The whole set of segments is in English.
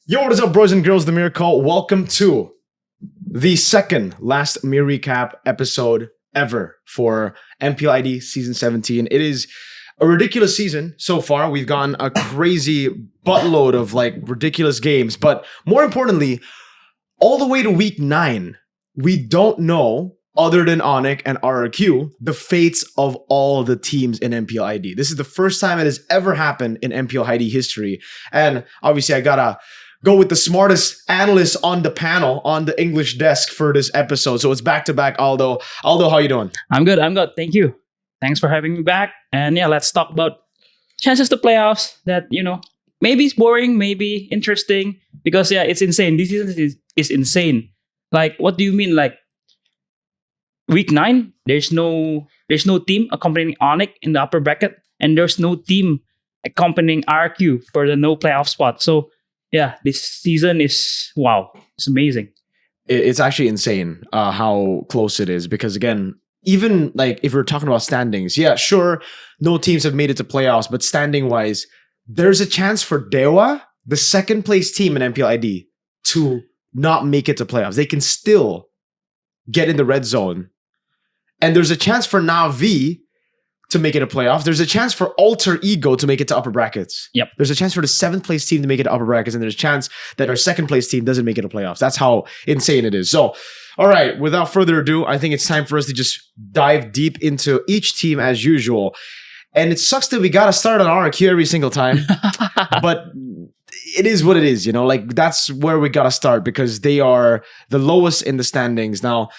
Yo, what is up, boys and girls? The Mirko. Welcome to the second last MiRecap episode ever for MPL Season 17. It is a ridiculous season so far. We've gotten a crazy buttload of ridiculous games, but more importantly, all the way to week 9, we don't know, other than ONIC and RRQ, the fates of all the teams in MPL. This is the first time it has ever happened in MPL history. And obviously I gotta go with the smartest analyst on the panel, on the English desk for this episode. So it's back-to-back, Aldo. Aldo, how you doing? I'm good. Thank you. Thanks for having me back. And yeah, let's talk about chances to playoffs that, maybe it's boring, maybe interesting. Because yeah, it's insane. This season is insane. Like, what do you mean? Like, week 9, there's no team accompanying ONIC in the upper bracket. And there's no team accompanying RRQ for the no playoff spot. So yeah, this season is, wow, it's amazing. It's actually insane how close it is because, again, even if we're talking about standings, yeah, sure, no teams have made it to playoffs, but standing-wise, there's a chance for DEWA, the second-place team in MPL, to not make it to playoffs. They can still get in the red zone. And there's a chance for NAVI to make it a playoff. There's a chance for Alter Ego to make it to upper brackets. Yep. There's a chance for the 7th place team to make it to upper brackets, and there's a chance that our 2nd place team doesn't make it to playoffs. That's how insane it is. So, all right, without further ado, I think it's time for us to just dive deep into each team as usual. And it sucks that we got to start on RRQ every single time, but it is what it is, that's where we got to start because they are the lowest in the standings. Now,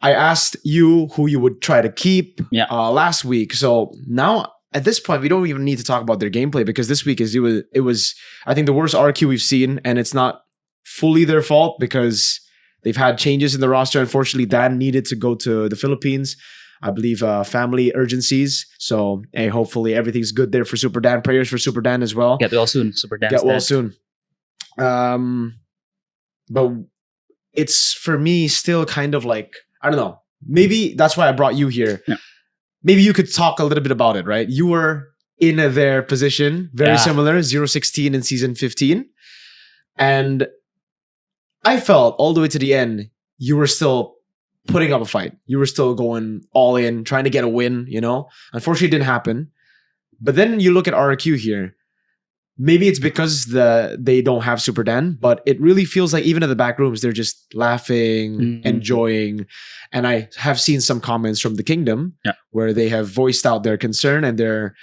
I asked you who you would try to keep last week. So now at this point, we don't even need to talk about their gameplay because this week it was I think the worst RQ we've seen, and it's not fully their fault because they've had changes in the roster. Unfortunately, Dan needed to go to the Philippines. I believe family urgencies. So hey, hopefully everything's good there for Super Dan. Prayers for Super Dan as well. Get well soon, Super Dan. Get well soon. But it's for me still kind of I don't know. Maybe that's why I brought you here. Yeah. Maybe you could talk a little bit about it, right? You were in their position, very similar, 0-16 in season 15. And I felt all the way to the end, you were still putting up a fight. You were still going all in, trying to get a win, Unfortunately, it didn't happen. But then you look at RRQ here. Maybe it's because they don't have Super Dan, but it really feels like even in the back rooms, they're just laughing, enjoying. And I have seen some comments from the Kingdom where they have voiced out their concern and their,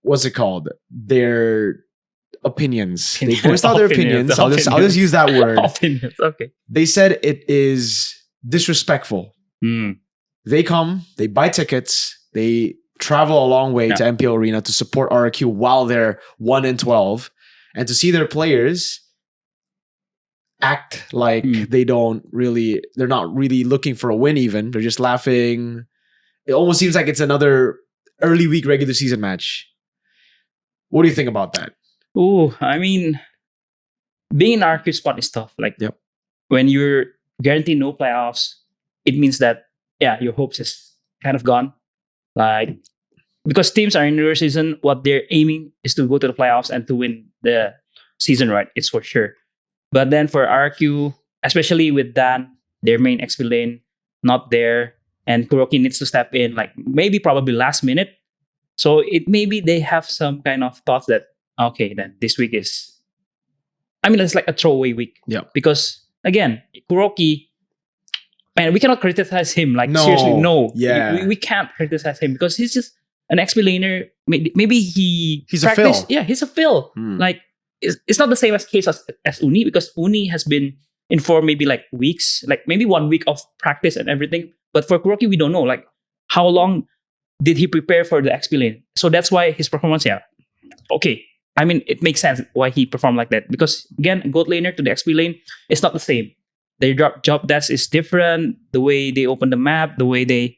what's it called? Their opinions. They voiced out their opinions. I'll just use that word. Opinions, okay. They said it is disrespectful. They come, they buy tickets, they travel a long way to MPL Arena to support RRQ while they're 1-12, and to see their players act like they're not really looking for a win even. They're just laughing. It almost seems like it's another early week regular season match. What do you think about that? Oh, I mean, being in RRQ spot is tough. When you're guaranteed no playoffs, it means that, your hopes is kind of gone. Because teams are in their season, what they're aiming is to go to the playoffs and to win the season, right? It's for sure. But then for RQ, especially with Dan, their main XP lane, not there, and Kuroki needs to step in, maybe probably last minute. So maybe they have some kind of thoughts that, okay, then this week it's like a throwaway week. Yeah. Because again, Kuroki, man, we cannot criticize him. No. Seriously, no. Yeah. We can't criticize him because he's just an XP laner. Maybe he's a fill. Yeah, he's a fill. It's not the same case as Uni because Uni has been in for maybe weeks, maybe 1 week of practice and everything. But for Kuroki, we don't know. How long did he prepare for the XP lane? So that's why his performance, okay. It makes sense why he performed like that. Because again, gold laner to the XP lane, it's not the same. Their job desk is different. The way they open the map, the way they,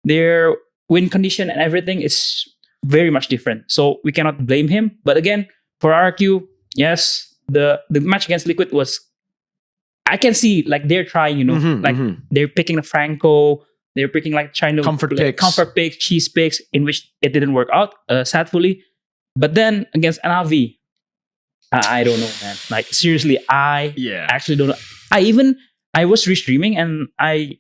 their win condition and everything is very much different. So we cannot blame him. But again, for RQ, yes, the match against Liquid was, I can see they're trying, they're picking a Franco, they're picking trying to comfort picks, cheese picks, in which it didn't work out, sadly. But then against NAVI, I don't know, man. Like seriously, I Yeah. actually don't know. I was restreaming and I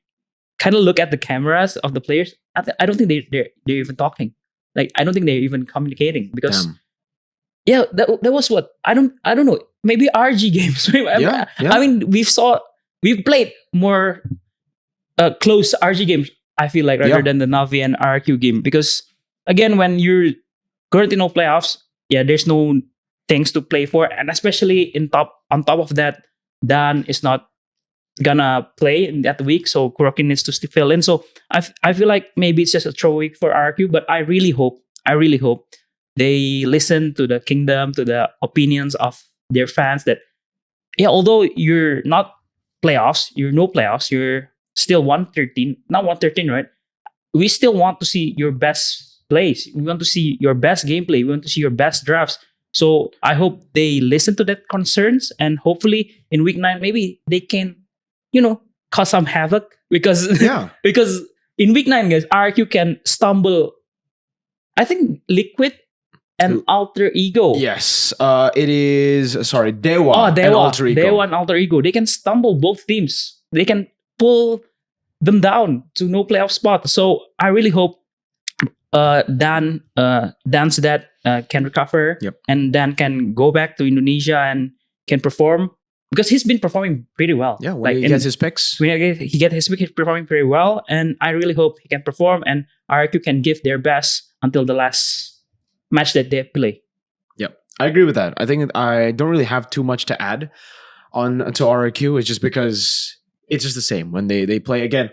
kind of look at the cameras of the players. I don't think they're even talking. Like I don't think they're even communicating because Damn. yeah, that was what I don't know. Maybe RG games. Yeah. I mean, we've played more close RG games. I feel like rather than the Navi and RRQ game because again, when you're currently no playoffs, yeah, there's no things to play for, and especially on top of that, Dan is not gonna play in that week, so Kuroki needs to still fill in. So I feel like maybe it's just a throw week for RRQ, but I really hope they listen to the kingdom, to the opinions of their fans. That yeah, although you're not playoffs, you're no playoffs, you're still 113, not 113, right? We still want to see your best plays. We want to see your best gameplay. We want to see your best drafts. So I hope they listen to that concerns, and hopefully in week 9 maybe they can, cause some havoc because because in week 9, guys, RQ can stumble. I think Liquid and Alter Ego. Yes. It is DEWA Oh, and DEWA, Alter Ego. DEWA and Alter Ego. They can stumble both teams. They can pull them down to no playoff spot. So I really hope Dan's dad can recover, and Dan can go back to Indonesia and can perform because he's been performing pretty well. Yeah, when he gets his picks. When he gets his picks, he's performing pretty well, and I really hope he can perform and RRQ can give their best until the last match that they play. Yep, I agree with that. I think I don't really have too much to add on to RRQ. It's just because it's just the same when they play again.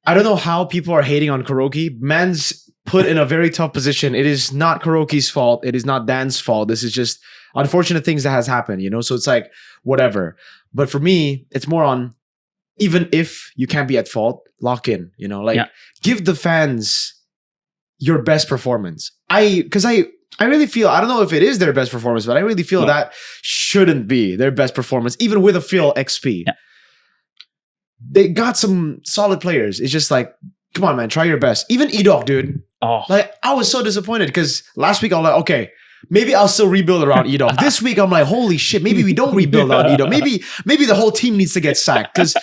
I don't know how people are hating on Kuroki. Man's put in a very tough position. It is not Kuroki's fault. It is not Dan's fault. This is just unfortunate things that has happened, So it's like, whatever. But for me, it's more on, even if you can't be at fault, lock in, give the fans your best performance. Because I really feel, I don't know if it is their best performance, but I really feel that shouldn't be their best performance, even with a fill XP. Yeah. They got some solid players. It's just like, come on, man, try your best. Even Edok, dude. Oh. Like, I was so disappointed because last week I was like, okay, maybe I'll still rebuild around Edok. This week I'm like, holy shit, maybe we don't rebuild on Edok. Maybe the whole team needs to get sacked because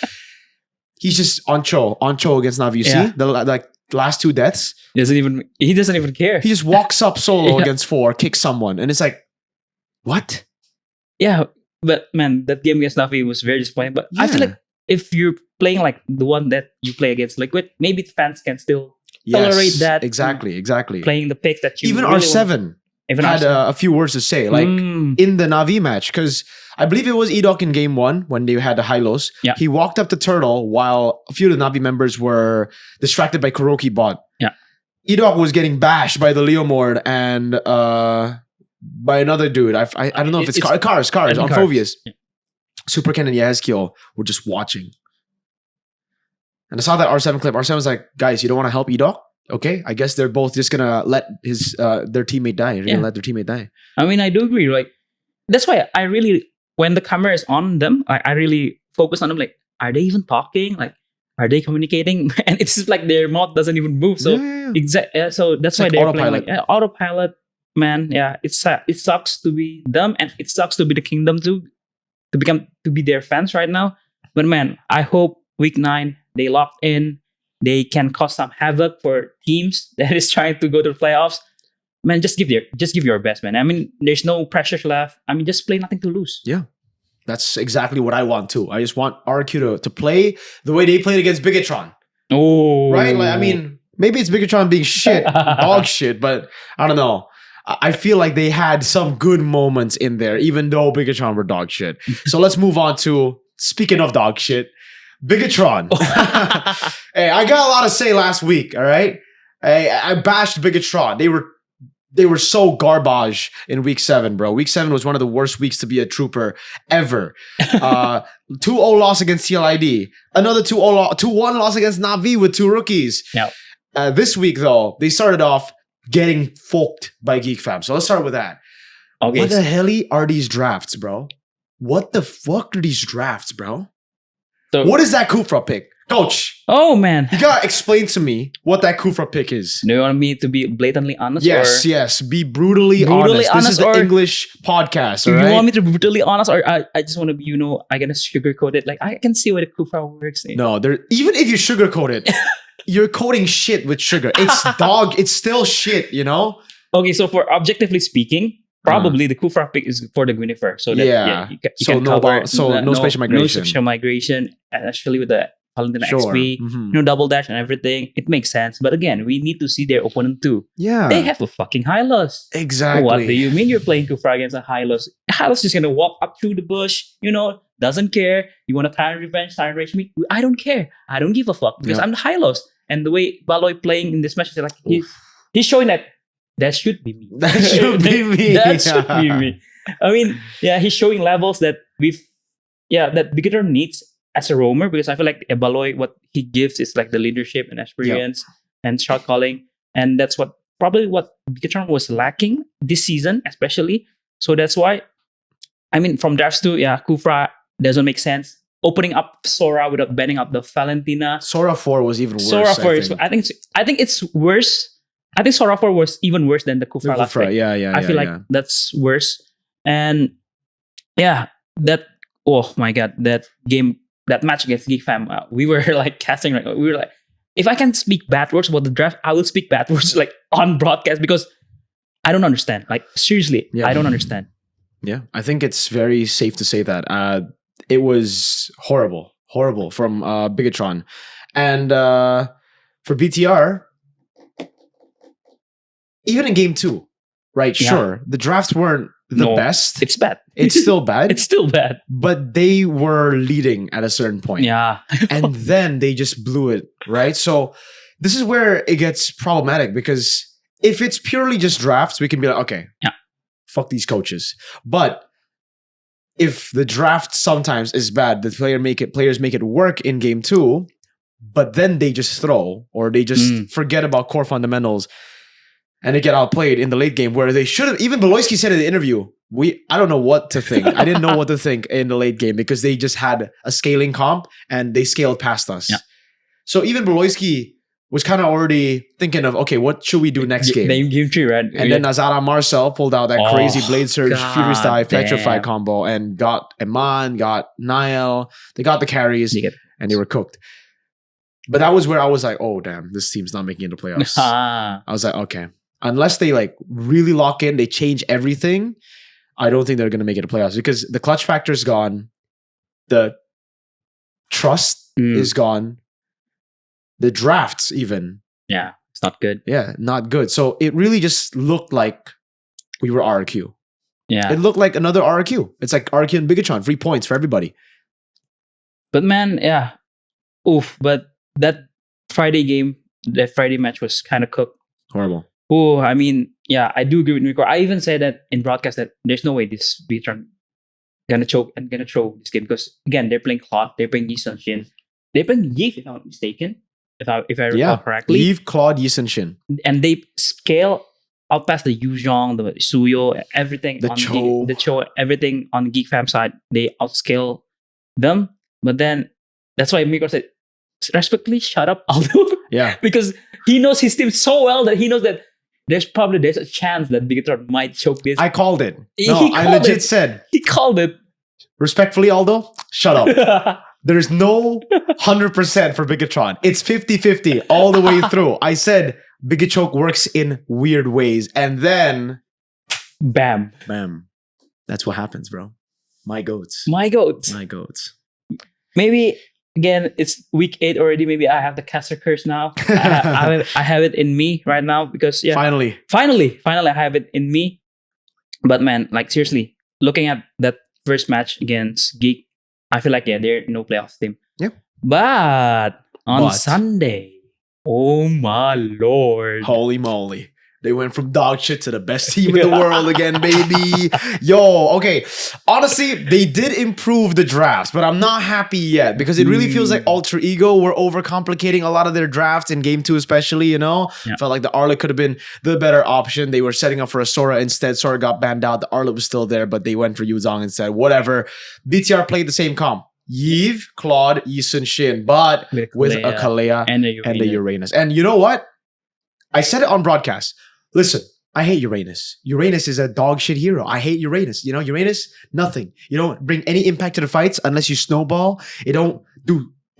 he's just on cho against Navi. You see? The last 2 deaths. He doesn't even care. He just walks up solo against 4, kicks someone, and it's like, what? Yeah, but man, that game against Navi was very disappointing. But I feel like if you're playing like the one that you play against Liquid, maybe the fans can still tolerate that. Exactly. Playing the pick that you even really R7 had a few words to say, like in the Navi match, because I believe it was Edok in game 1 when they had the high-lows. Yeah. He walked up to Turtle while a few of the Navi members were distracted by Kuroki bot. Yeah. Edok was getting bashed by the Leomord and by another dude. I don't know if it's Cars on Fovius. Yeah. Super Ken and Yahezkiel were just watching. And I saw that R7 clip. R7 was like, guys, you don't want to help Edok? Okay, I guess they're both just gonna let their teammate die. They're gonna let their teammate die. I mean, I do agree. Like, that's why I really, when the camera is on them, I really focus on them. Like, are they even talking? Like, are they communicating? And it's just like their mouth doesn't even move. So so that's why they're autopilot. playing like autopilot. Man, yeah, it sucks to be them, and it sucks to be the kingdom too, to be their fans right now. But man, I hope week 9 they lock in. They can cause some havoc for teams that is trying to go to the playoffs. Man, just give your best, man. I mean, there's no pressures left. I mean, just play nothing to lose. Yeah. That's exactly what I want too. I just want RRQ to play the way they played against Bigetron. Oh. Right? Like, I mean, maybe it's Bigetron being shit, dog shit, but I don't know. I feel like they had some good moments in there, even though Bigetron were dog shit. So let's move on to, speaking of dog shit, Bigetron. Hey, I got a lot to say last week, all right? I bashed Bigetron. They were so garbage in week 7, bro. Week 7 was one of the worst weeks to be a trooper ever. 2-0 loss against TLID. Another 2-1 loss against NAVI with 2 rookies. Yep. This week, though, they started off getting folked by Geek Fam. So let's start with that. Okay. What the hell are these drafts, bro? What the fuck are these drafts, bro? So, what is that Kufra pick? Coach, Oh man. you gotta explain to me what that Kufra pick is. Do you want me to be blatantly honest? Yes, or yes. Be brutally, Brutally honest. This is honest, the or English podcast, do all you right? want me to be brutally honest, or I just want to be, I'm gonna sugarcoat it. Like I can see where the Kufra works. No, even if you sugarcoat it, you're coating shit with sugar. It's dog. It's still shit, you know? Okay, so for objectively speaking, probably the Kufra pick is for the Guinevere. So that you So can no cover no special migration. No special migration, especially with the Valentina Sure. XP, Mhm. double dash and everything. It makes sense. But again, we need to see their opponent too. Yeah. They have a fucking high loss. Exactly. What do you mean you're playing Kufra against a high loss? High loss is gonna walk up through the bush, doesn't care. You want to try and revenge, try and rage me? I don't care. I don't give a fuck because I'm the high loss. And the way Baloy playing in this match is like he's showing that should be me. That should be me. That should be me. I mean, he's showing levels that that Bigetron needs as a roamer, because I feel like Baloy, what he gives is like the leadership and experience and shot calling. And that's probably what Bigetron was lacking this season, especially. So that's why, I mean, from drafts to Kufra doesn't make sense. Opening up Sora without banning up the Valentina. Sora 4 was even worse. Sora 4 I think it's worse. I think Sora 4 was even worse than the Kufra last pick. I feel like that's worse. And oh my god, that match against Geek Fam, we were like casting, we were like, if I can speak bad words about the draft, I will speak bad words like on broadcast, because I don't understand. Like seriously, I don't understand. Yeah, I think it's very safe to say that. It was horrible from Bigetron. And for BTR, even in game 2, right? Yeah. Sure, the drafts weren't the best. It's bad. It's still bad. It's still bad. But they were leading at a certain point. Yeah. And then they just blew it, right? So this is where it gets problematic, because if it's purely just drafts, we can be like, okay, fuck these coaches. But if the draft sometimes is bad, the players make it work in game 2, but then they just throw, or they just forget about core fundamentals, and they get outplayed in the late game, where they should have. Even Beloyski said in the interview, I don't know what to think. I didn't know what to think in the late game, because they just had a scaling comp and they scaled past us. Yeah. So even Beloyski was kind of already thinking of, okay, what should we do next game? Game 3, right? And then Azara Marcel pulled out that crazy Blade Surge, Furious Dive, Petrify combo, and got Eman, got Niall. They got the carries, and they were cooked. But that was where I was like, oh, damn, this team's not making it to playoffs. I was like, okay. Unless they like really lock in, they change everything, I don't think they're going to make it to playoffs, because the clutch factor is gone. The trust is gone. The drafts even. Yeah, it's not good. Yeah, not good. So it really just looked like we were RRQ. Yeah. It looked like another RRQ. It's like RRQ and Bigetron, 3 points for everybody. But man, oof. But that Friday game, that Friday match was kind of cooked. Horrible. Oh, I mean, I do agree with Mirko. I even said that in broadcast that there's no way this Bigetron gonna choke and gonna throw this game, because again, they're playing Claude, they're playing Yi Sun-shin, they're playing Yves, if I'm not mistaken, if I recall correctly. Yves, Claude, Yi Sun-shin, and they scale out past the Yuzhong, the Suyo, everything, the Cho, everything on the Geek Fam side. They outscale them, but then that's why Mirko said, respectfully, shut up, Aldo. Yeah, because he knows his team so well that he knows that there's a chance that Bigetron might choke this. I called it. No, I legit said. He called it. Respectfully, Aldo, shut up. There's no 100% for Bigetron. It's 50-50 all the way through. I said Bigechoke works in weird ways. And then... Bam. That's what happens, bro. My goats. Maybe... Again, it's week 8 already. Maybe I have the caster curse now. I have it in me right now, because finally I have it in me. But man, like seriously, looking at that first match against Geek, I feel like they're no playoff team. Yep. But on Sunday, oh my lord, holy moly. They went from dog shit to the best team in the world again, baby. Yo, okay. Honestly, they did improve the drafts, but I'm not happy yet, because it really feels like Alter Ego were overcomplicating a lot of their drafts in game 2 especially, Yeah. Felt like the Arlet could have been the better option. They were setting up for a Sora instead. Sora got banned out. The Arlet was still there, but they went for Yuzong instead. Whatever. BTR played the same comp. Yves, Claude, Yisun, Shin, but with a Kalea and a Uranus. And you know what? I said it on broadcast. Listen, I hate Uranus. Uranus is a dog shit hero. I hate Uranus. You know, Uranus, nothing. You don't bring any impact to the fights unless you snowball. It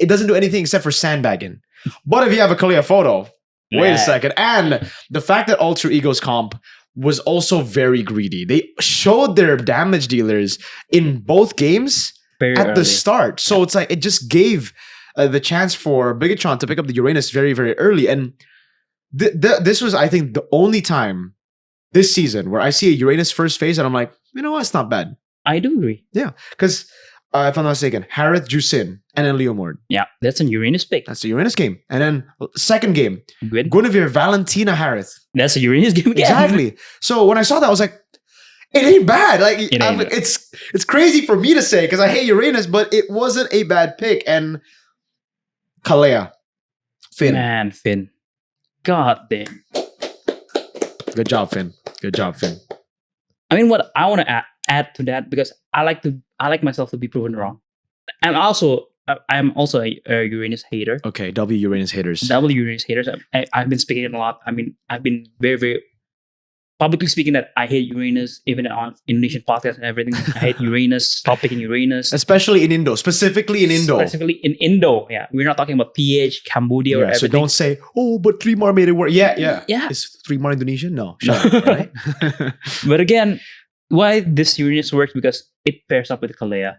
doesn't do anything except for sandbagging. But if you have a Kalea photo, wait a second. And the fact that Alter Ego's comp was also very greedy. They showed their damage dealers in both games very at early. The start. So it's like it just gave the chance for Bigetron to pick up the Uranus very, very early. And this was, I think, the only time this season where I see a Uranus first phase and I'm like, you know what, it's not bad. I do agree. Yeah, because if I'm not mistaken, Harith, Jusin, and then Leomord. Yeah, that's a Uranus pick. That's a Uranus game. And then second game, Guinevere, Valentina, Harith. That's a Uranus game again. Exactly. So when I saw that, I was like, it ain't bad. Like it's crazy for me to say because I hate Uranus, but it wasn't a bad pick. And Kalea, Finn. Man, Finn. God damn. Good job, Finn. Good job, Finn. I mean, what I want to add to that, because I like myself to be proven wrong. I'm also a Uranus hater. Okay, W Uranus haters. W Uranus haters. I've been speaking a lot. I mean, I've been very, very publicly speaking that I hate Uranus, even on Indonesian podcasts and everything. I hate Uranus. Stop picking Uranus. Especially in Indo. Specifically in Indo. Specifically in Indo. Yeah. We're not talking about PH, Cambodia, or everything. So don't say, oh, but 3mar made it work. Yeah. Is 3mar Indonesian? No. Shut up, right? But again, why this Uranus works, because it pairs up with Kalea.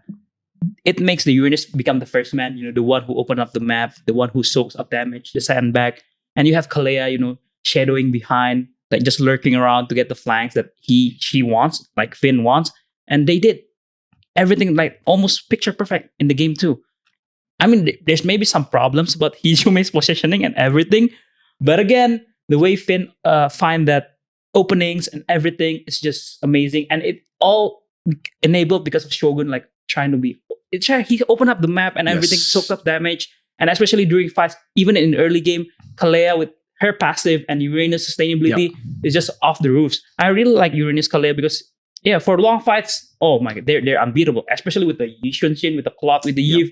It makes the Uranus become the first man, the one who opened up the map, the one who soaks up damage, the sandbag. And you have Kalea, shadowing behind, like just lurking around to get the flanks that she wants, like Finn wants. And they did everything like almost picture perfect in the game too. I mean, there's maybe some problems about Hizume's positioning and everything. But again, the way Finn find that openings and everything is just amazing. And it all enabled because of Shogun like trying to be... He opened up the map and everything, soaked up damage. And especially during fights, even in early game, Kalea with her passive and Uranus sustainability is just off the roofs. I really like Uranus Kalea because, for long fights, oh my god, they're unbeatable. Especially with the Yishunshin, with the Cloth, with the Yves.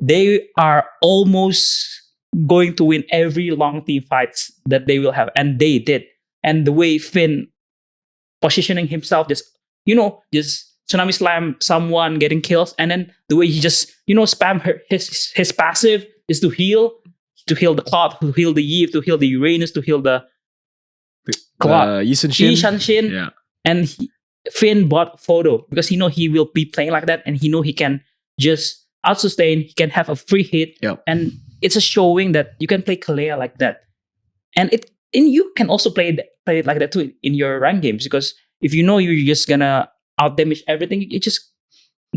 They are almost going to win every long team fights that they will have. And they did. And the way Finn positioning himself, just Tsunami Slam someone, getting kills, and then the way he just, spam his passive is to heal the Cloth, to heal the Yves, to heal the Uranus, to heal the Cloth. Yishunshin. Yeah. And Finn bought photo because he will be playing like that, and he can just out-sustain, he can have a free hit, and it's a showing that you can play Kalea like that. And you can also play it like that too in your rank games, because if you're just gonna out-damage everything, you just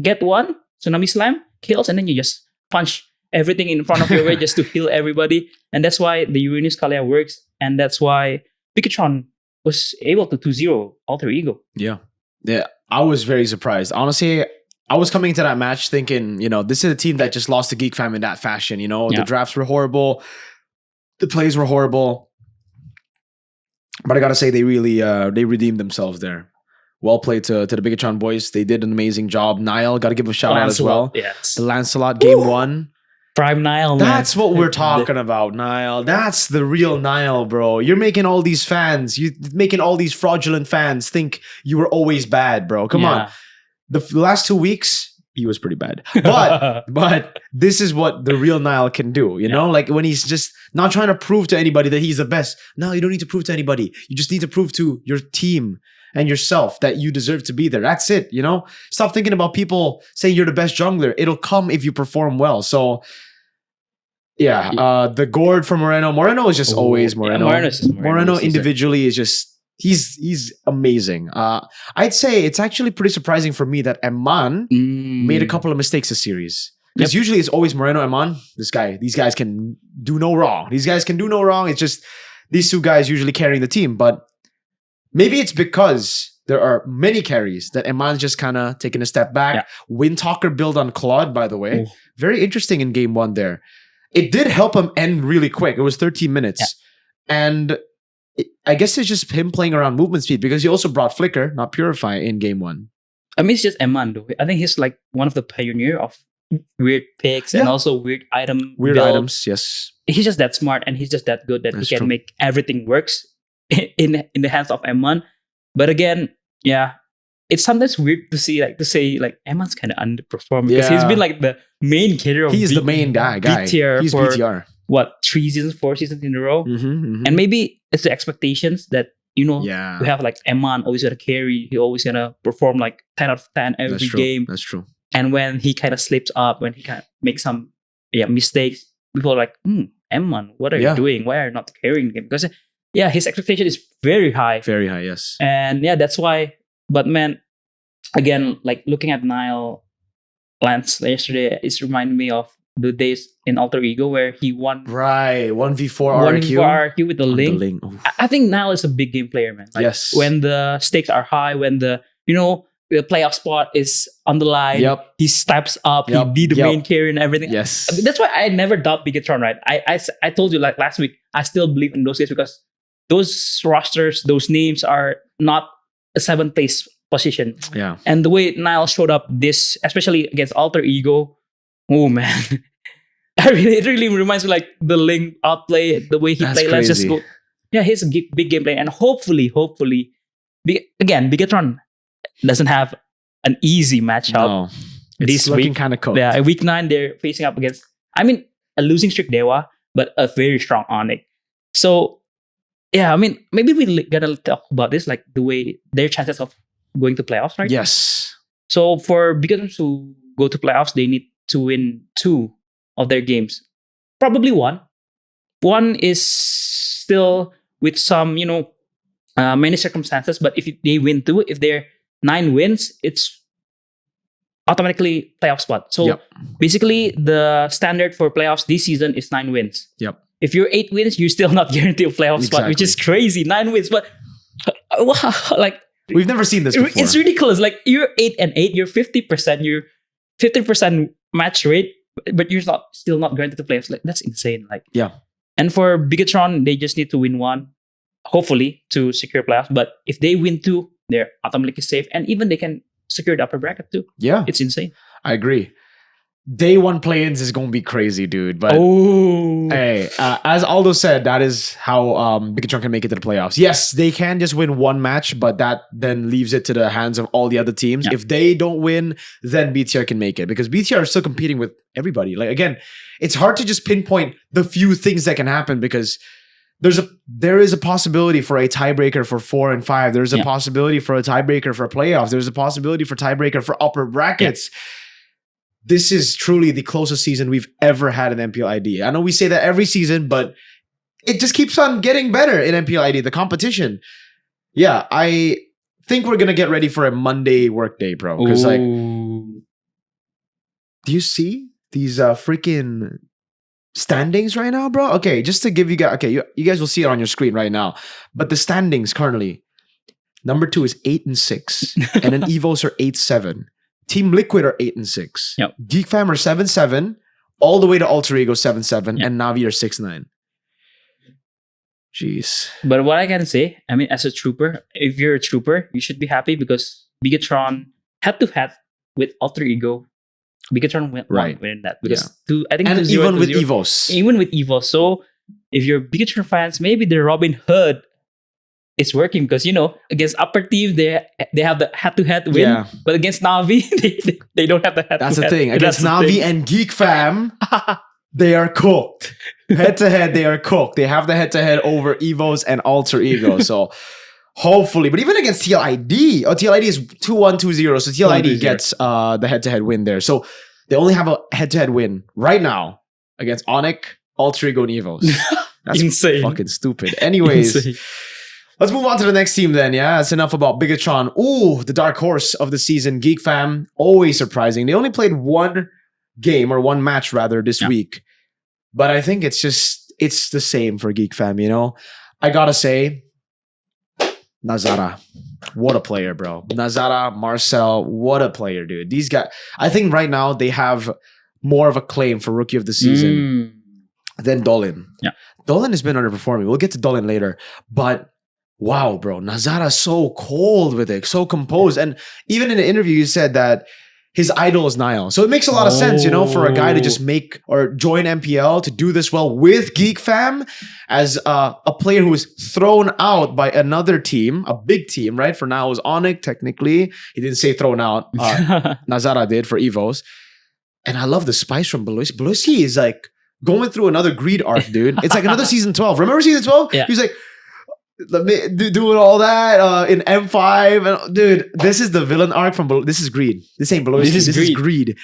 get one Tsunami Slam, kills, and then you just punch everything in front of your way just to heal everybody. And that's why the Uranus Kalea works, and that's why Bigetron was able to 2-0 Alter Ego. Yeah, I was very surprised. Honestly, I was coming into that match thinking, this is a team that just lost to Geek Fam in that fashion. The drafts were horrible, the plays were horrible, but I gotta say they really they redeemed themselves there. Well played to the Bigetron boys. They did an amazing job. Niall, got to give a shout out as well. Yes. The Lancelot game 1. Prime Niall, man. That's what we're talking about, Niall. That's the real Niall, bro. You're making all these fans, you're making all these fraudulent fans think you were always bad, bro. Come on. The last 2 weeks, he was pretty bad. But this is what the real Niall can do, Like when he's just not trying to prove to anybody that he's the best. No, you don't need to prove to anybody. You just need to prove to your team and yourself that you deserve to be there. That's it, Stop thinking about people saying you're the best jungler. It'll come if you perform well. So, the gourd from Moreno. Moreno is just always Moreno. Moreno individually is just, he's amazing. I'd say it's actually pretty surprising for me that Eman made a couple of mistakes this series. Because usually it's always Moreno, Eman. These guys can do no wrong. It's just these two guys usually carrying the team. But maybe it's because there are many carries that Eman's just kind of taking a step back. Windtalker build on Claude, by the way. Very interesting in game 1 there. It did help him end really quick. It was 13 minutes. And I guess it's just him playing around movement speed, because he also brought Flicker, not Purify, in game 1. I mean, it's just Eman though. I think he's like one of the pioneer of weird picks and also weird Weird build. items, yes. He's just that smart and he's just that good that That's he can true. make everything works in the hands of M1. But again, yeah, it's sometimes weird to say M1's kind of underperformed because he's been like the main carrier of He's the main guy. BTR He's for BTR. what 3 seasons, 4 seasons in a row, and maybe it's the expectations that we have like M1 always gonna carry. He always gonna perform like 10 out of 10 every game. That's true. And when he kind of slips up, when he kind of makes some mistakes, people are like, M1, what are you doing? Why are you not carrying the game? Because his expectation is very high. Very high, yes. And that's why. But man, again, like looking at Nile Lance yesterday, it's reminded me of the days in Alter Ego where he won 1v4 RRQ with the Ling. I think Nile is a big game player, man. Like, yes. When the stakes are high, when the the playoff spot is on the line, he steps up, he be the main carry and everything. Yes. I mean, that's why I never doubt Bigetron, right? I told you like last week, I still believe in those guys because those rosters, those names are not a 7th place position. Yeah. And the way Nile showed up this, especially against Alter Ego, oh man. It really reminds me like the Ling outplay, the way he played. Let's just go. Yeah, he's a big game play. And hopefully, Bigetron doesn't have an easy matchup. No, it's looking kind of cold. Yeah, week 9 they're facing up against, a losing streak DEWA, but a very strong ONIC. So yeah, maybe we're gonna talk about this, like the way their chances of going to playoffs, right? Yes. So for Bigetron to go to playoffs, they need to win 2 of their games. Probably 1. 1 is still with some, many circumstances, but if they win 2, if they're 9 wins, it's automatically playoff spot. So basically, the standard for playoffs this season is 9 wins. Yep. If you're 8 wins, you're still not guaranteed a playoff spot, which is crazy. 9 wins, but wow, like we've never seen this before. It's ridiculous. Like you're 8-8, you're 50%, you're 50% match rate, but you're still not guaranteed to playoffs. Like that's insane. Like And for Bigetron, they just need to win 1, hopefully, to secure playoffs. But if they win 2, they're automatically safe, and even they can secure the upper bracket too. Yeah, it's insane. I agree. Day 1 play-ins is gonna be crazy, dude. But hey, as Aldo said, that is how Bigetron can make it to the playoffs. Yes, they can just win 1 match, but that then leaves it to the hands of all the other teams. If they don't win, then BTR can make it because BTR is still competing with everybody. Like again, it's hard to just pinpoint the few things that can happen because there is a possibility for a tiebreaker for 4 and 5. There's a possibility for a tiebreaker for playoffs. There's a possibility for tiebreaker for upper brackets. This is truly the closest season we've ever had in MPL ID. I know we say that every season, but it just keeps on getting better in MPL ID, the competition. Yeah, I think we're going to get ready for a Monday work day, bro. Because like, do you see these freaking standings right now, bro? Okay, just to give you guys, you guys will see it on your screen right now. But the standings currently, number 2 is 8-6. And then EVOS are 8-7. Team Liquid are 8-6. Yep. Geek Fam are 7-7. All the way to Alter Ego 7-7. And Navi are 6-9. Jeez. But what I can say, as a trooper, if you're a trooper, you should be happy because Bigetron head-to-head with Alter Ego, Bigetron went winning that. Because I think and even with EVOS. Even with EVOS. So if you're Bigetron fans, maybe the Robin Hood is working because, against upper team, they have the head-to-head win. Yeah. But against Navi, they don't have the head-to-head. That's the thing. Against Navi and Geek Fam, they are cooked. Head-to-head, they are cooked. They have the head-to-head over EVOS and Alter Ego. So hopefully, but even against TLID, TLID is 2-1, 2-0. So TLID gets the head-to-head win there. So they only have a head-to-head win right now against ONIC, Alter Ego, and EVOS. That's insane. Fucking stupid. Anyways, let's move on to the next team then. Yeah, that's enough about Bigetron. Ooh, the dark horse of the season, Geek Fam. Always surprising. They only played 1 game or 1 match rather this week. But I think it's the same for Geek Fam, I gotta say, Nazara. What a player, bro. Nazara, Marcel, what a player, dude. These guys, I think right now they have more of a claim for Rookie of the Season than Dolan. Yeah. Dolan has been underperforming. We'll get to Dolan later. But wow, bro. Nazara's so cold with it, so composed. And even in the interview, you said that his idol is Niall. So it makes a lot of sense, for a guy to just make or join MPL to do this well with Geek Fam as a player who was thrown out by another team, a big team, right? For now it was ONIC, technically. He didn't say thrown out. Nazara did for EVOS. And I love the spice from Beloski. Beloski is like going through another greed arc, dude. It's like another season 12. Remember season 12? Yeah. He was like, let me doing all that in M5. And, dude, this is the villain arc from This is greed. This ain't Beloski. This is greed.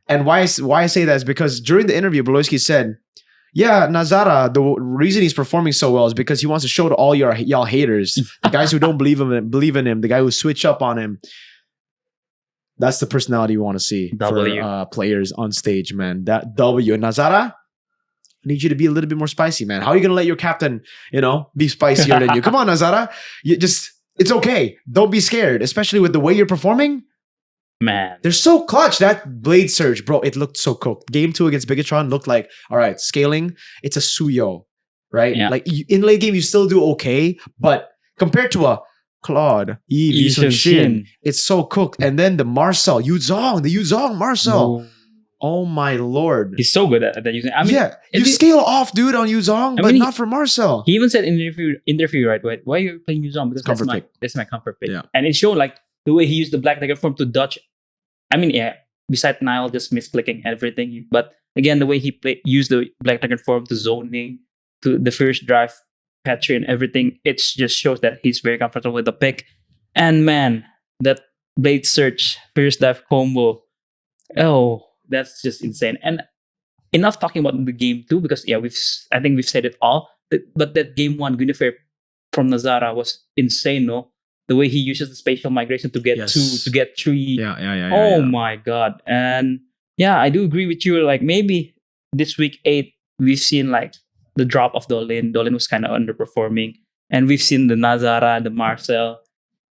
And why I say that is because during the interview, Beloski said, yeah, Nazara, the reason he's performing so well is because he wants to show to all y'all haters, the guys who don't believe in him, the guy who switch up on him. That's the personality we want to see for players on stage, man. That W. And Nazara, I need you to be a little bit more spicy, man. How are you going to let your captain, be spicier than you? Come on, Nazara. It's okay. Don't be scared, especially with the way you're performing. Man. They're so clutch. That blade surge, bro, it looked so cooked. Game 2 against Bigetron looked like, all right, scaling, it's a Suyo, right? Yeah. Like in late game, you still do okay, but compared to a Claude, Eve, Shin, it's so cooked. And then the Marcel, the Yuzong Marcel. Oh my lord. He's so good at that using. I mean, you scale off, dude, on Yuzong, but not for Marcel. He even said in the interview, right? Why are you playing Yuzong? Because that's my comfort pick. Yeah. And it showed like the way he used the Black Tiger form to dodge. I mean, yeah, besides Niall just misclicking everything, but again, the way he used the Black Tiger form to zoning, to the first drive, patcher and everything, it just shows that he's very comfortable with the pick. And man, that blade search first dive combo, that's just insane. And enough talking about the game 2 because I think we've said it all. But that game 1 Guinevere from Nazara was insane, no? The way he uses the spatial migration to get 2, to get 3. Yeah. My god. And yeah, I do agree with you. Like maybe this week 8, we've seen like the drop of Dolin. Dolin was kind of underperforming. And we've seen the Nazara, the Marcel.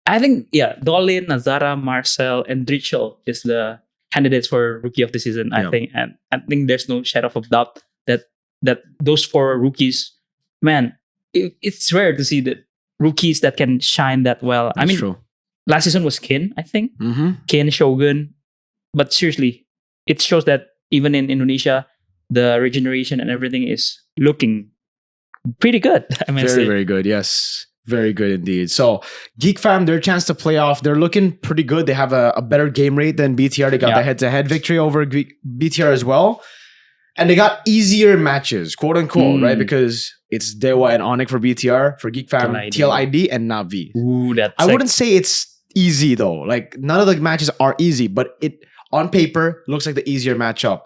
I think, Dolin, Nazara, Marcel, and Drichel is the candidates for Rookie of the Season, I think. And I think there's no shadow of doubt that those 4 rookies, man, it's rare to see that rookies that can shine that well. That's true. Last season was Kin, I think. Mm-hmm. Kin, Shogun. But seriously, it shows that even in Indonesia, the regeneration and everything is looking pretty good. I mean, very good. Yes. Very good indeed. So Geek Fam, their chance to play off, they're looking pretty good. They have a better game rate than BTR. They got the head-to-head victory over BTR as well. And they got easier matches, quote unquote, right? Because it's DEWA and ONIC for BTR, for Geek Fam, TLID and NAVI. Ooh, I wouldn't say it's easy though. Like none of the matches are easy, but it on paper looks like the easier matchup.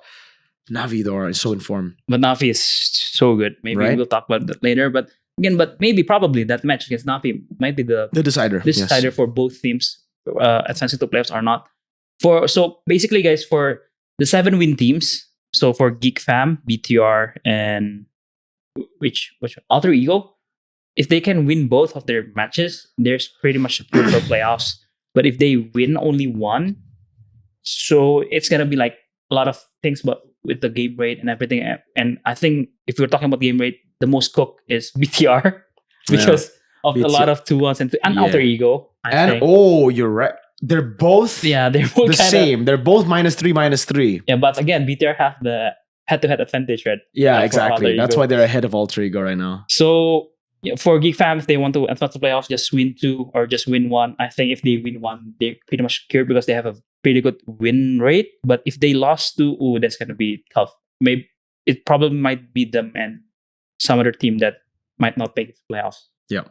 NAVI though is so informed. But NAVI is so good. Maybe we'll talk about that later. But again, probably that match against NAVI might be the decider. Decider for both teams advancing to playoffs or not. So basically, guys, for the 7-win teams, so for Geek Fam, BTR, and which Alter Ego, if they can win both of their matches, there's pretty much a for playoffs. But if they win only one, so it's gonna be like a lot of things, but with the game rate and everything. And I think if we're talking about game rate, the most cooked is BTR because of a lot of 2-1s and Alter Ego. You're right. They're both the same. They're both -3. Yeah, but again, BTR have the head-to-head advantage, right? Yeah, exactly. That's why they're ahead of Alter Ego right now. So for Geek Fam, if they want to advance to playoffs, just win 2 or just win 1. I think if they win 1, they're pretty much secured because they have a pretty good win rate. But if they lost 2, that's gonna be tough. Maybe it probably might be them and some other team that might not make it to playoffs. Yeah.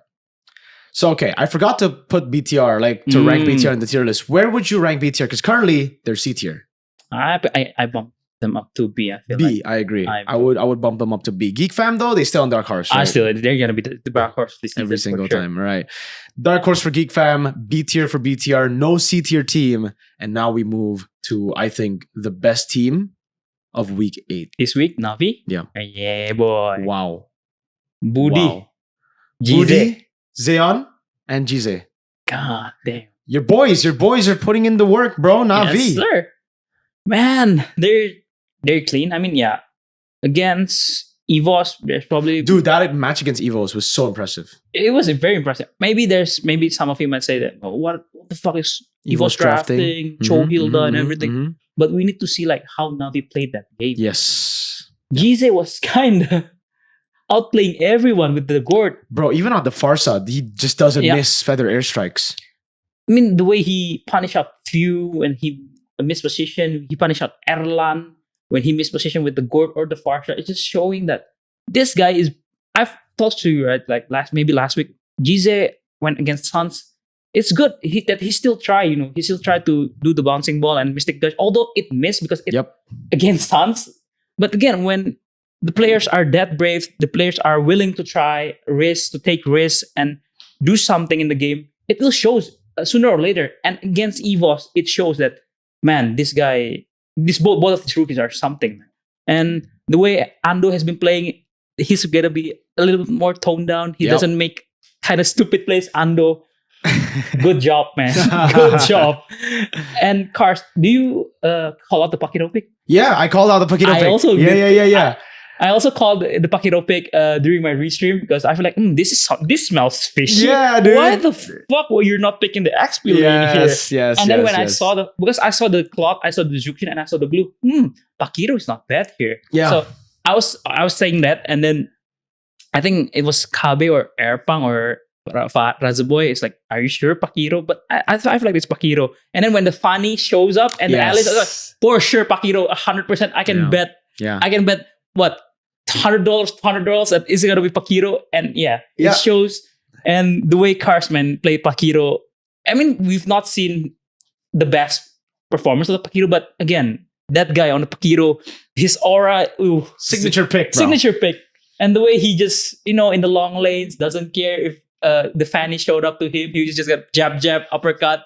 So, okay, I forgot to put BTR, rank BTR in the tier list. Where would you rank BTR? Because currently, they're C tier. I bumped them up to B, I feel B, I agree. I would bump them up to B. Geek Fam, though, they still on Dark Horse, right? They're going to be the Dark Horse this every single time, right? Dark Horse for Geek Fam, B tier for BTR, no C tier team. And now we move to, I think, the best team of week 8. This week, NAVI? Yeah. Yeah, boy. Wow. Budi. Budi, Zeon, and Gize. God damn. Your boys are putting in the work, bro. NAVI. Yes, sir. Man, they're clean. I mean, against EVOS, there's probably Dude, that match against EVOS was so impressive. it was very impressive. Maybe some of you might say that, oh, what the fuck is EVOS drafting, Cho Hilda and everything. But we need to see like how Navi played that game. Yes. GLAZE was kind of outplaying everyone with the gourd. Bro, even on the far side, he just doesn't miss feather airstrikes. I mean, the way he punished out Few when he missed position, he punished out Erlan when he missed position with the gourd or the far side. It's just showing that this guy is. I've talked to you, right? Like last week, GLAZE went against Suns. It's good that he still tried, he still tried to do the bouncing ball and Mystic Dash, although it missed because it against Suns. But again, when the players are that brave, the players are willing to try risks, to take risks and do something in the game, it will show sooner or later. And against EVOS, it shows that, man, both of these rookies are something. And the way Aldo has been playing, he's gonna be a little bit more toned down. He doesn't make kind of stupid plays. Aldo, good job, man. Good job. And Cars, do you call out the Pakiro pick? Yeah, I called out the Pakiro pick. Also yeah. I also called the Pakiro pick during my restream because I feel like this smells fishy. Yeah, dude. Why the fuck were you not picking the XP lane here? Yes. And then when I saw I saw the clock, I saw the Zukshin, and I saw the blue. Pakiro is not bad here. Yeah. So I was saying that, and then I think it was Kabe or Airpang or Razaboy. It's like, are you sure Pakiro? But I feel like it's Pakiro. And then when the Fanny shows up and the Alice, I was like, for sure Pakiro, 100%. I can bet. Yeah. I can bet what $100 that is gonna be Pakiro. And it shows. And the way Carsman played Pakiro, I mean, we've not seen the best performance of the Pakiro, but again, that guy on the Pakiro, his aura, signature pick, bro. Signature pick. And the way he just, in the long lanes, doesn't care if the Fanny showed up to him. He just got jab, uppercut,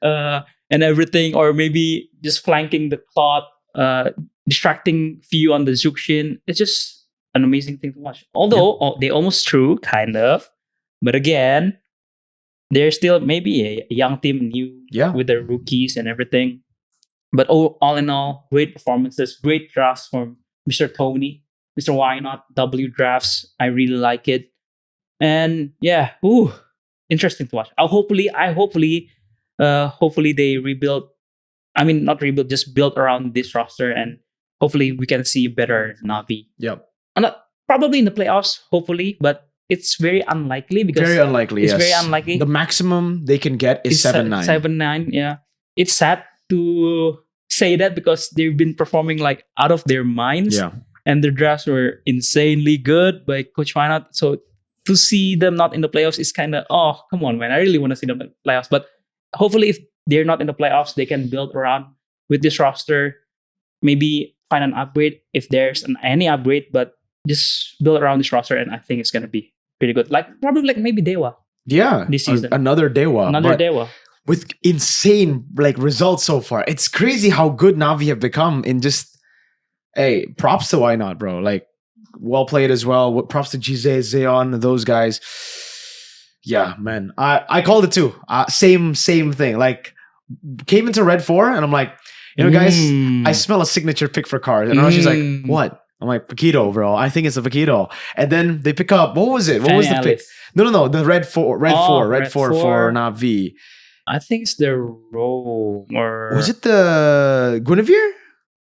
and everything. Or maybe just flanking the cloth, distracting Few on the Zukshin. It's just an amazing thing to watch. Although they almost threw, kind of. But again, they're still maybe a young team, new with their rookies and everything. But all in all, great performances, great drafts from Mr. Tony. Mr. Why Not W drafts. I really like it. And interesting to watch. Hopefully they rebuild. I mean, not rebuild, just build around this roster, and hopefully we can see better Navi. Yep. Probably in the playoffs, hopefully, but it's very unlikely because very unlikely. Very unlikely. The maximum they can get is 7-9. 7-9. Yeah. It's sad to say that because they've been performing like out of their minds. Yeah. And their drafts were insanely good by Coach Why Not. So to see them not in the playoffs is kind of, come on, man. I really want to see them in the playoffs. But hopefully if they're not in the playoffs, they can build around with this roster. Maybe find an upgrade if there's any upgrade. But just build around this roster. And I think it's going to be pretty good. Probably maybe DEWA. Yeah. This season. Another DEWA. DEWA. With insane results so far. It's crazy how good Navi have become in just... Hey, props to Why Not, bro. Well played as well. Props to GLAZE, Zeon, those guys. Yeah, man. I called it too. Same thing. Came into Red 4 and I'm like, guys, I smell a signature pick for Cars. And she's like, what? I'm like, Paquito, bro. I think it's a Paquito. And then they pick up, what was it? What was the pick? No. The Red 4 for Navi. I think it's the Rome or... Was it the Guinevere?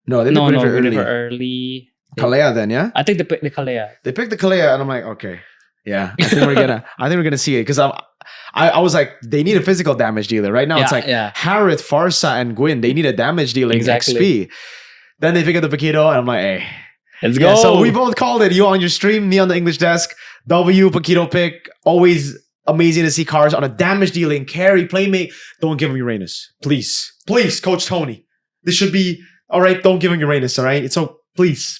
No, they picked Guinevere early. Kalea then, yeah? I think they picked the Kalea. They picked the Kalea and I'm like, okay. Yeah. I think we're gonna see it. Because I was like, they need a physical damage dealer. Right now it's like Harith, Farsa, and Gwyn, they need a damage dealing XP. Then they pick up the Paquito and I'm like, hey. Let's go. So we both called it. You on your stream, me on the English desk. W, Paquito pick. Always amazing to see Cars on a damage dealing carry, playmate. Don't give him Uranus. Please, Coach Tony. This should be... All right, don't give him Uranus, all right? So please.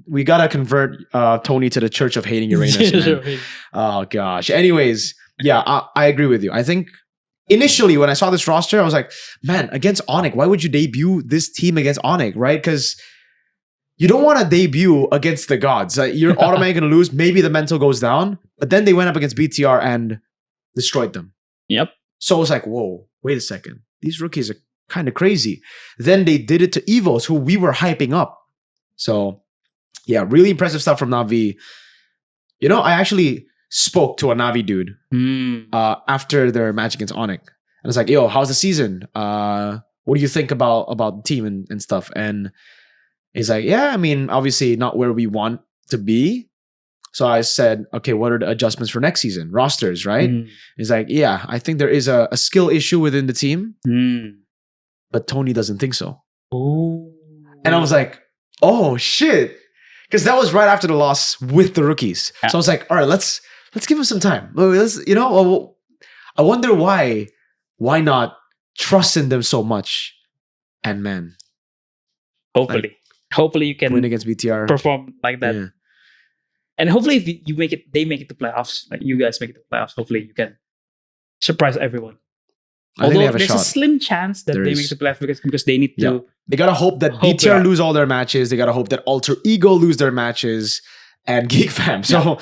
We got to convert Tony to the Church of Hating Uranus, man. Oh, gosh. Anyways, I agree with you. I think initially when I saw this roster, I was like, man, against ONIC, why would you debut this team against ONIC, right? Because you don't want to debut against the gods. You're automatically going to lose. Maybe the mental goes down. But then they went up against BTR and destroyed them. Yep. So I was like, whoa, wait a second. These rookies are kind of crazy. Then they did it to EVOS, who we were hyping up. So Yeah, really impressive stuff from Navi. You know, I actually spoke to a Navi dude after their match against ONIC. And it's like, yo, how's the season? What do you think about the team and stuff? And he's like, yeah, I mean, obviously not where we want to be. So I said, okay, what are the adjustments for next season? Rosters, right? He's like, yeah, I think there is a skill issue within the team. But Tony doesn't think so. Oh. And I was like, oh, shit. Because that was right after the loss with the rookies. Yeah. So I was like, all right, let's give him some time. Let's, you know, I wonder why not trust in them so much? And man, hopefully you can win against BTR, perform like that. Yeah. And hopefully if they make it to playoffs, like you guys make it to playoffs, hopefully you can surprise everyone. I think they have a there's shot. a slim chance that they make it to playoffs because they need to. They gotta hope that BTR lose all their matches. They gotta hope that Alter Ego lose their matches and Geek Fam. So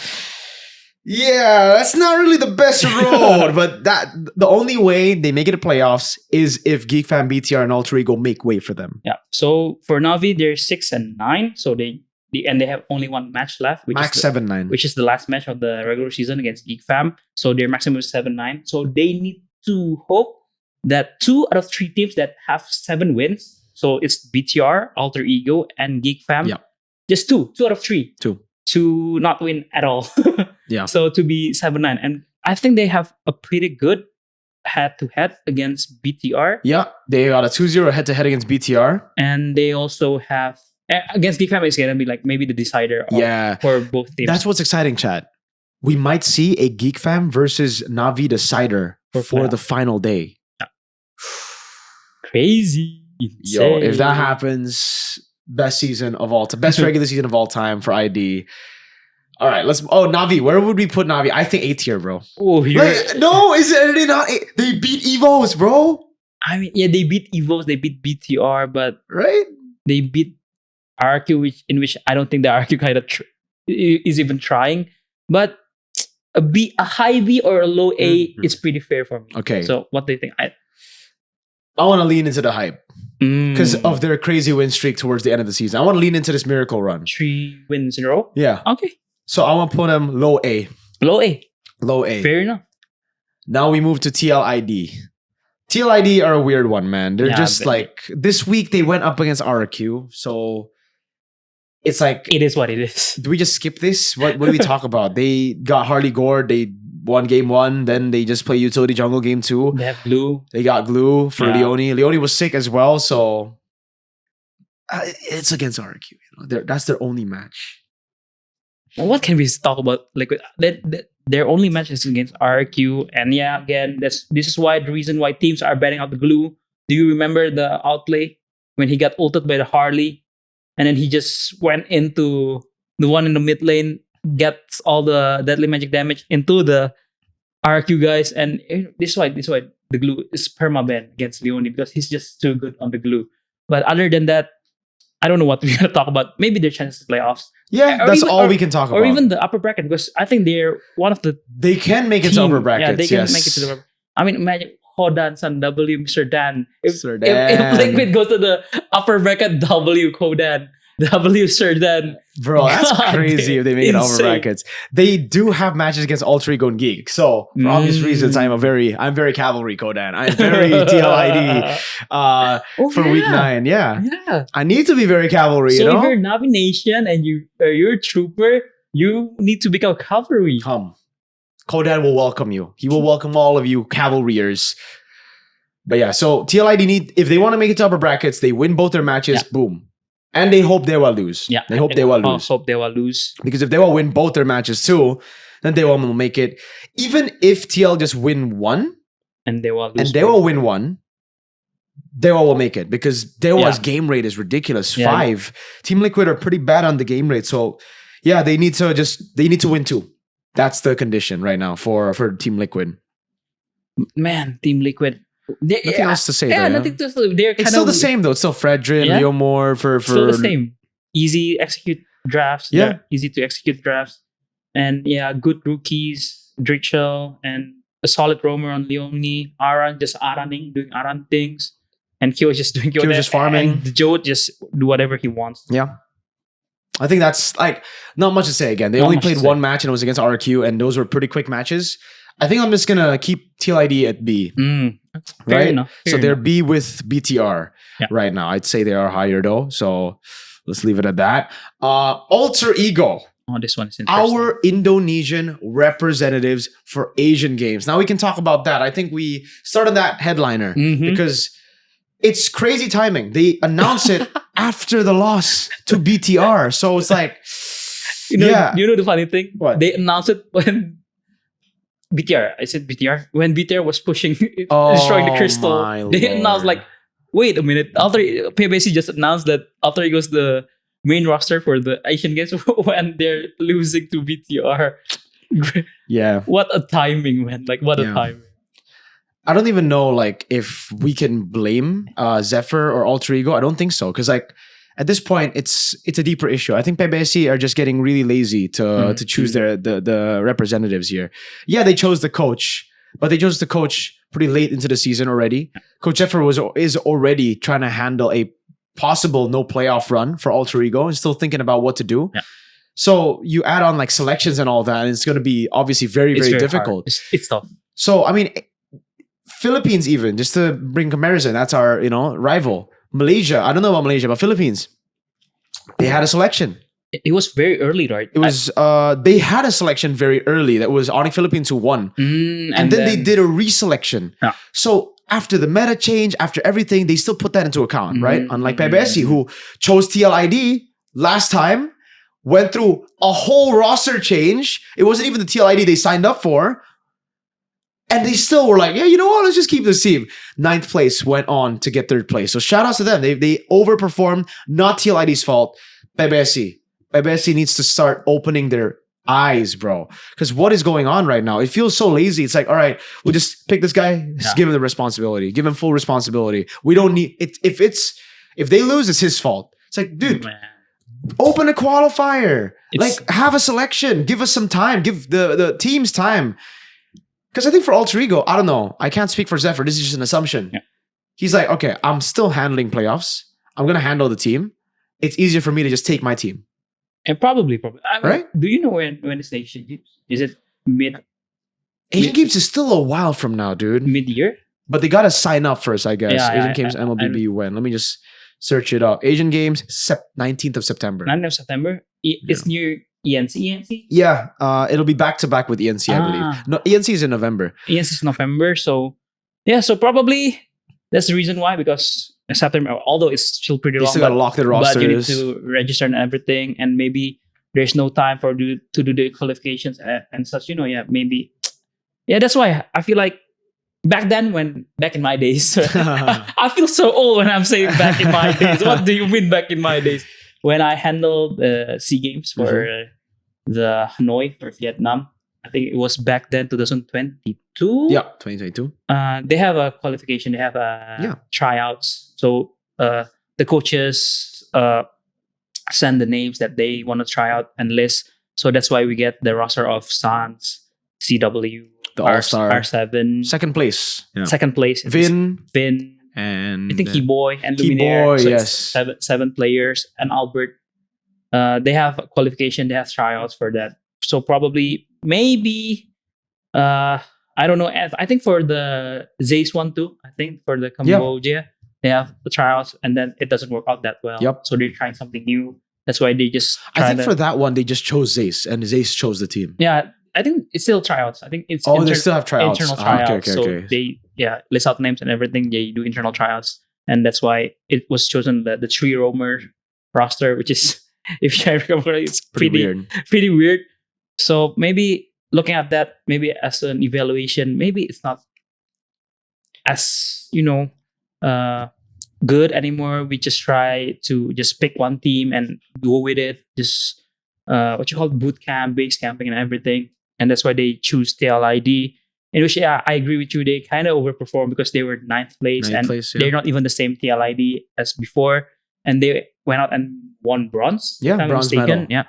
yeah, that's not really the best road. But the only way they make it to playoffs is if Geek Fam, BTR, and Alter Ego make way for them. Yeah. So for Navi, they're 6-9. So they have only one match left, which Max is 7-9, which is the last match of the regular season against Geek Fam. So their maximum is 7-9. So they need to hope that 2 out of 3 teams that have 7 wins. So it's BTR, Alter Ego, and Geek Fam. Yeah. Just 2 out of 3. 2. To not win at all. Yeah. So to be 7-9. And I think they have a pretty good head-to-head against BTR. Yeah. They got a 2-0 head-to-head against BTR. And they also have against Geek Fam is gonna be like maybe the decider for both teams. That's what's exciting, chat. We might see a Geek Fam versus Navi decider for the final day. Yeah. Crazy. Yo, if that happens, best season of all time, best regular season of all time for ID. All right, Navi. Where would we put Navi? I think A tier, bro. Oh, no, is it not? They beat EVOS, bro. I mean, yeah, they beat EVOS, they beat BTR, but right, they beat RRQ, which I don't think the RRQ kind of is even trying. But a high B or a low A is pretty fair for me. Okay. So what do you think? I want to lean into the hype because of their crazy win streak towards the end of the season. I want to lean into this miracle run. 3 wins in a row? Yeah. Okay. So I want to put them low A. Low A. Low A. Fair enough. Now we move to TLID. TLID are a weird one, man. They're just like, this week they went up against RRQ. So it's like, it is what it is. Do we just skip this? What do we talk about? They got Harley Gore. They won game 1. Then they just play utility jungle game 2. They have Glue. They got Glue for Leone. Leone was sick as well. So it's against RRQ. You know? That's their only match. Well, what can we talk about? Like their only match is against RRQ. And yeah, again, this is why the reason why teams are betting out the Glue. Do you remember the outplay when he got ulted by the Harley? And then he just went into the one in the mid lane, gets all the deadly magic damage into the RQ guys. And this is why the Glue is permaban against Leone because he's just too good on the Glue. But other than that, I don't know what we're going to talk about. Maybe their chances to playoffs. Yeah, that's all we can talk about. Or even the upper bracket because I think they're one of the They can make it to upper brackets. Yeah, they can make it to the upper. I mean, imagine Kodan, San W, Mr. Dan. If Liquid goes to the upper bracket, W, Kodan. W, Sir Dan. Bro, that's crazy if they make it upper brackets. They do have matches against Alter Ego and Geek. So, for obvious reasons, I'm very Cavalry Kodan. I'm very TLID for week 9. Yeah. I need to be very Cavalry, so you know? if you're Navi Nation and you're a trooper, you need to become Cavalry. Come. Kodan will welcome you. He will welcome all of you Cavalriers. But yeah, so TLID if they want to make it to upper brackets, they win both their matches, boom. And they hope DEWA lose. Yeah. They hope DEWA lose. Hope DEWA lose. Because if DEWA win both their matches too, then DEWA will make it. Even if TL just win 1 and DEWA lose. And DEWA win 1, DEWA will make it. Because DEWA's game rate is ridiculous. 5. Team Liquid are pretty bad on the game rate. So yeah, they need to win 2. That's the condition right now for Team Liquid. Man, Team Liquid. Nothing else to say. Yeah, nothing to say. It's still the same though. It's still Fredrin, Leo Moore for still the same. Easy execute drafts. Yeah, easy to execute drafts, and good rookies, Drichel, and a solid roamer on Leone. Aran just doing Aran things, and Kyo just doing Kyo just farming. And Joe just do whatever he wants. Yeah. I think that's like not much to say again. They Not only much to played say. one match and it was against RRQ, and those were pretty quick matches. I think I'm just gonna keep TLID at B. Fair Right? enough. So Fair they're enough. B with BTR Yeah. right now. I'd say they are higher though. So let's leave it at that. Alter Ego, Oh, this one is interesting. our Indonesian representatives for Asian Games. Now we can talk about that. I think we started that headliner Mhm. because it's crazy timing. They announce it after the loss to BTR. So it's like, You know, yeah. you know the funny thing? What? They announced it when BTR. I said BTR. When BTR was pushing, Oh, destroying the crystal, my they announced Lord. like, wait a minute. PBC just announced that Alter Ego's the main roster for the Asian Games when they're losing to BTR. Yeah. What a timing, man! Like what a Yeah. timing. I don't even know like if we can blame Zephyr or Alter Ego. I don't think so. Because like at this point, it's a deeper issue. I think PBC are just getting really lazy to choose the representatives here. Yeah, they chose the coach, but they chose the coach pretty late into the season already. Coach Zephyr is already trying to handle a possible no playoff run for Alter Ego and still thinking about what to do. Yeah. So you add on like selections and all that, and it's going to be obviously very, It's very hard. difficult. It's tough. So I mean, Philippines even just to bring comparison, that's our rival. Malaysia, I don't know about Malaysia, but Philippines, they had a selection. It was very early, right? It was they had a selection very early. That was ONIC Philippines who won, and then they did a reselection. Yeah. So after the meta change, after everything, they still put that into account, right? Unlike PBSC, who chose TLID last time, went through a whole roster change. It wasn't even the TLID they signed up for. And they still were like, yeah, you know what? Let's just keep this team. 9th place went on to get 3rd place. So shout outs to them. They overperformed. Not TLID's fault. PBSC. PBSC needs to start opening their eyes, bro. Because what is going on right now? It feels so lazy. It's like, all right, we'll just pick this guy, just give him the responsibility. Give him full responsibility. We don't need it. If they lose, it's his fault. It's like, dude, Man. open a qualifier. It's- Like, have a selection. Give us some time. Give the teams time. Because I think for Alter Ego, I don't know. I can't speak for Zephyr. This is just an assumption. Yeah. He's like, okay, I'm still handling playoffs. I'm going to handle the team. It's easier for me to just take my team. And probably. I mean, Right? Do you know when it's the Asian Games? Is it Asian Games is still a while from now, dude. mid-year? But they got to sign up first, I guess. Yeah, Asian Games MLBB when? Let me just search it up. Asian Games, 19th of September. 9th of September. It's near ENC. Yeah, it'll be back to back with ENC, I believe. No, ENC is in November. ENC is November. So, yeah. So probably that's the reason why, because September, although it's still pretty They long, still got to lock their rosters. but you need to register and everything, and maybe there's no time to do the qualifications and such. Maybe. Yeah, that's why I feel like back in my days, I feel so old when I'm saying back in my days. What do you mean back in my days? When I handled the SEA Games for the Hanoi for Vietnam, I think it was back then 2022. Yeah, 2022. They have a qualification. They have tryouts. So the coaches send the names that they want to try out and list. So that's why we get the roster of Sans, CW, The All-Star. R7, Second place. Yeah. second place. Vin. And And I think Keyboy and Keyboy, Luminaire. So yes. it's seven players. And Albert. They have a qualification. They have tryouts for that. So probably, maybe, I don't know. I think for the Zace one too. I think for the Cambodia, they have the tryouts, and then it doesn't work out that well. Yep. So they're trying something new. That's why they just. I think for that one, they just chose Zace, and Zace chose the team. Yeah, I think it's still tryouts. I think it's they still have tryouts. internal Ah, tryouts. okay. So they list out names and everything. They do internal tryouts, and that's why it was chosen the three roamer roster, which is, if I remember, it's pretty weird. So maybe looking at that, maybe as an evaluation, maybe it's not as good anymore. We just try to just pick one team and go with it. Just what you call boot camp, base camping, and everything. And that's why they choose TLID. In which, I agree with you. They kind of overperformed because they were 9th place, they're not even the same TLID as before. And they went out and won bronze. Yeah, if I'm bronze mistaken. medal. Yeah.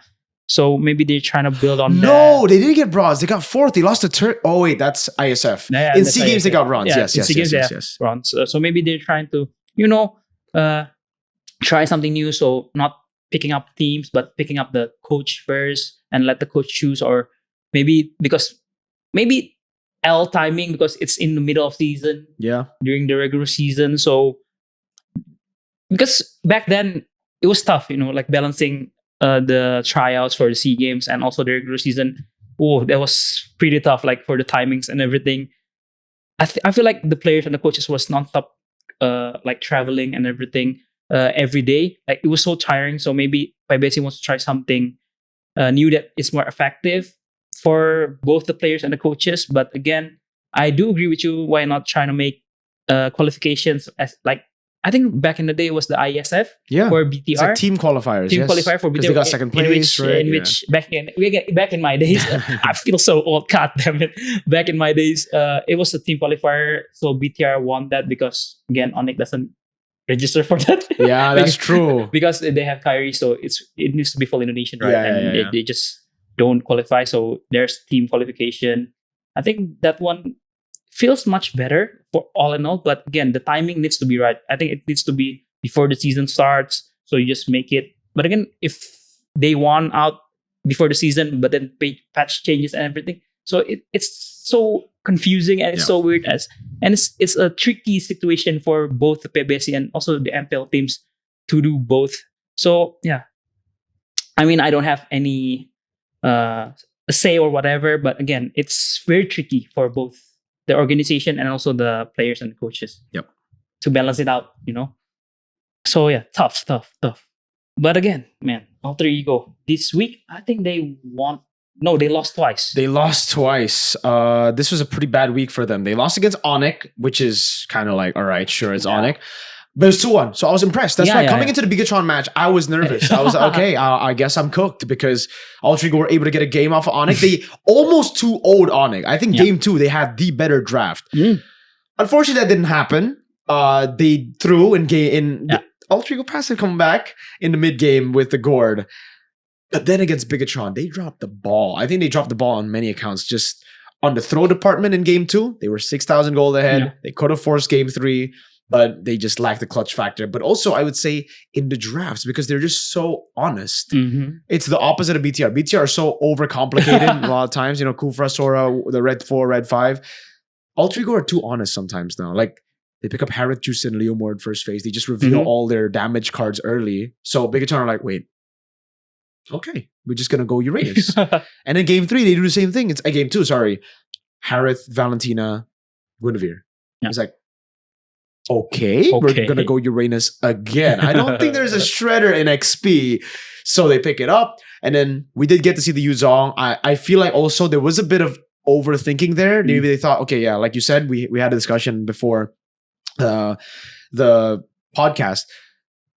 So maybe they're trying to build on that. No, they didn't get bronze. They got 4th. They lost to Oh wait, that's ISF. Yeah, in that's SEA Games, they ISF. got bronze. Yeah, Yes. in SEA Games, they have bronze. So maybe they're trying to, try something new. So not picking up teams, but picking up the coach first and let the coach choose, or maybe L timing because it's in the middle of season. Yeah. During the regular season. So because back then it was tough, like balancing the tryouts for the SEA Games and also the regular season. Oh, that was pretty tough, like for the timings and everything. I feel like the players and the coaches was nonstop, like traveling and everything every day. Like it was so tiring. So maybe PBSC wants to try something new that is more effective for both the players and the coaches. But again, I do agree with you. Why not trying to make qualifications as like, I think back in the day it was the ISF for BTR. It's like team qualifiers. Qualifier for BTR. Because they got second place, in which back in my days, I feel so old. God damn it! Back in my days, it was a team qualifier. So BTR won that because again, ONIC doesn't register for that. Yeah, that's true. Because they have Kyrie, so it needs to be full Indonesian, right? They just don't qualify. So there's team qualification. I think that one feels much better for all in all, but again, the timing needs to be right. I think it needs to be before the season starts, so you just make it. But again, if they won out before the season, but then patch changes and everything, so it's so confusing and it's so weird and it's a tricky situation for both the PBSC and also the MPL teams to do both. So yeah, I mean, I don't have any say or whatever, but again, it's very tricky for both the organization and also the players and the coaches. Yep. To balance it out, So yeah, tough. But again, man, Alter Ego this week, I think they won. No, they lost twice. This was a pretty bad week for them. They lost against ONIC, which is kind of like, all right, sure, it's ONIC. But it's 2-1. So I was impressed. That's why coming into the Bigetron match, I was nervous. I was like, okay, I guess I'm cooked because Alter Ego were able to get a game off of ONIC. They almost 2-0'd ONIC. I think game 2, they had the better draft. Unfortunately, that didn't happen. They threw Alter Ego passed a comeback in the mid game with the gourd. But then against Bigetron, they dropped the ball. I think they dropped the ball on many accounts. Just on the throw department in game 2, they were 6,000 gold ahead. Yeah. They could have forced game 3. But they just lack the clutch factor. But also, I would say in the drafts, because they're just so honest. It's the opposite of BTR. BTR are so overcomplicated a lot of times. Kufra, Sora, the red 4, red 5. Alter Ego are too honest sometimes now. Like, they pick up Harith, Juicin, Leomord first phase. They just reveal all their damage cards early. So Bigetron are like, wait, okay, we're just going to go Uranus. And in game 3, they do the same thing. It's game 2, sorry. Harith, Valentina, Guinevere. Yeah. It's like, okay, we're going to go Uranus again. I don't think there's a shredder in XP. So they pick it up. And then we did get to see the Yuzong. I feel like also there was a bit of overthinking there. Maybe they thought, okay, yeah, like you said, we had a discussion before the podcast.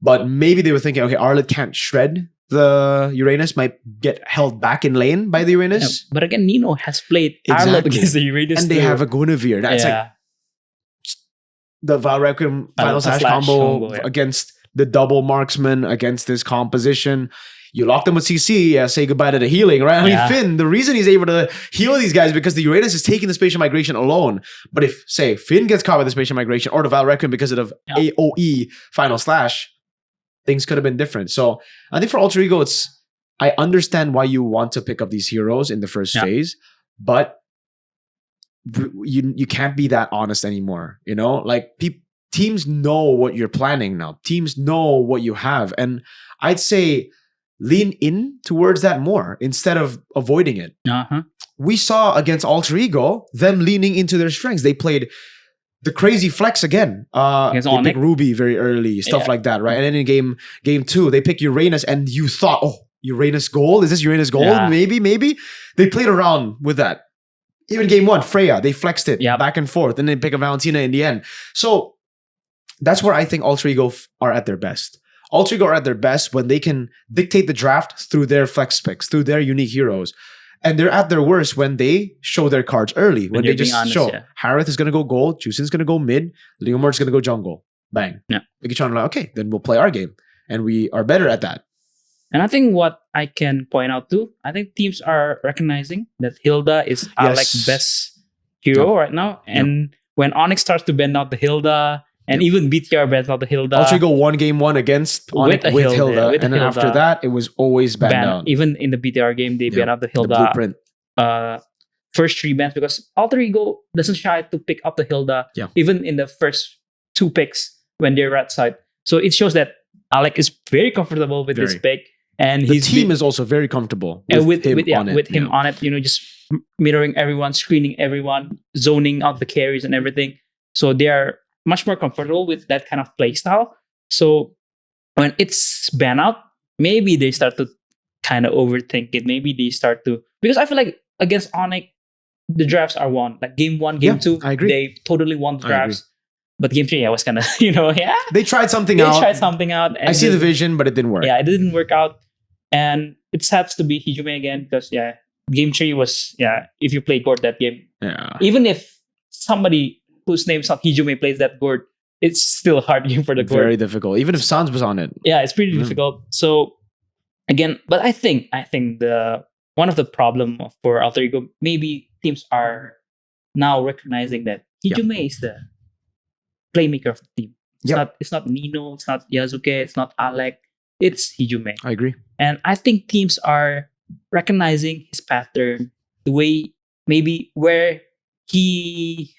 But maybe they were thinking, okay, Arlet can't shred the Uranus, might get held back in lane by the Uranus. Yeah, but again, Nino has played Arlet against the Uranus. And they have a Guinevere. That's like the Val Requiem final slash combo against the double marksman against this composition. You lock them with CC, say goodbye to the healing, right? I mean, Finn, the reason he's able to heal these guys because the Uranus is taking the spatial migration alone. But if, say, Finn gets caught by the spatial migration or the Val Requiem because of AOE final slash, things could have been different. So I think for Alter Ego, I understand why you want to pick up these heroes in the first phase, but you can't be that honest anymore. Like teams know what you're planning now. Teams know what you have, and I'd say lean in towards that more instead of avoiding it. We saw against Alter Ego them leaning into their strengths. They played the crazy flex again. They pick Ruby very early, stuff like that, right? And then in game 2, they pick Uranus, and you thought, oh, Uranus gold? Is this Uranus gold? Yeah. Maybe. They played around with that. Even game 1, Freya, they flexed it back and forth, and then pick a Valentina in the end. So that's where I think Alter Ego are at their best. Alter Ego are at their best when they can dictate the draft through their flex picks, through their unique heroes. And they're at their worst when they show their cards early. When they just show Harith is going to go gold, Juicin's going to go mid, Leomord's going to go jungle. Bang. Yeah. Bigetron are like, okay, then we'll play our game. And we are better at that. And I think what I can point out too, I think teams are recognizing that Hilda is our like best hero right now. And when ONIC starts to bend out the Hilda And even BTR banned out the Hilda. Alter Ego won game 1 against ONIC with Hilda. with And then Hilda. after that, it was always banned out. Even in the BTR game, they banned out the The Hilda. blueprint. First 3 bans because Alter Ego doesn't try to pick up the Hilda even in the first 2 picks when they're red side. So it shows that Alec is very comfortable with this pick, and the team is also very comfortable with him on it. You know, just mirroring everyone, screening everyone, zoning out the carries and everything. So they are much more comfortable with that kind of play style. So when it's banned out, maybe they start to kind of overthink it. Maybe they start to, because I feel like against ONIC, the drafts are won. Like game 1, game 2, I agree. they totally won the drafts. But game 3, I was kind of, they tried something out. And I see the vision, but it didn't work. Yeah, it didn't work out. And it has to be Hijume again because, game 3 was, if you play Gord that game. Yeah. Even if somebody whose name's not Hijume plays that Gord, it's still a hard game for the Gord. Very difficult. Even if Sans was on it. Yeah, it's pretty difficult. So, again, but I think one of the problem for Alter Ego, maybe teams are now recognizing that Hijume is the playmaker of the team. It's not Nino, it's not Yasuke, it's not Alec, it's Hijume. I agree. And I think teams are recognizing his pattern, the way maybe where he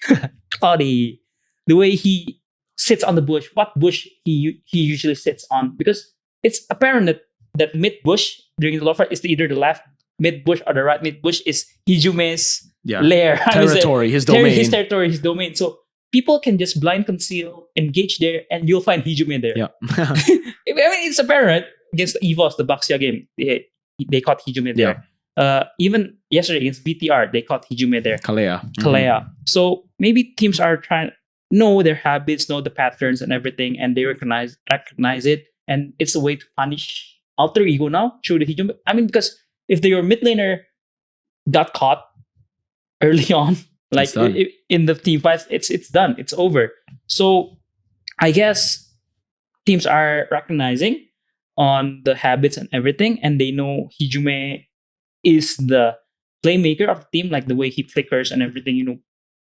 Cloudy, the way he sits on the bush, what bush he usually sits on, because it's apparent that mid bush during the low fight is either the left mid bush or the right mid bush is Hijume's lair, territory, his domain. His territory, his domain. So people can just blind conceal, engage there, and you'll find Hijume there. Yeah. I mean, it's apparent against the EVOS, the Baxia game. They caught Hijume there. Even yesterday against BTR, they caught Hijume there. Kalea. So maybe teams are trying to know their habits, know the patterns and everything, and they recognize it. And it's a way to punish Alter Ego now through the Hijume. I mean, because if your mid laner got caught early on, like in the team fights, it's done. It's over. So I guess teams are recognizing on the habits and everything, and they know Hijume is the playmaker of the team, like the way he flickers and everything,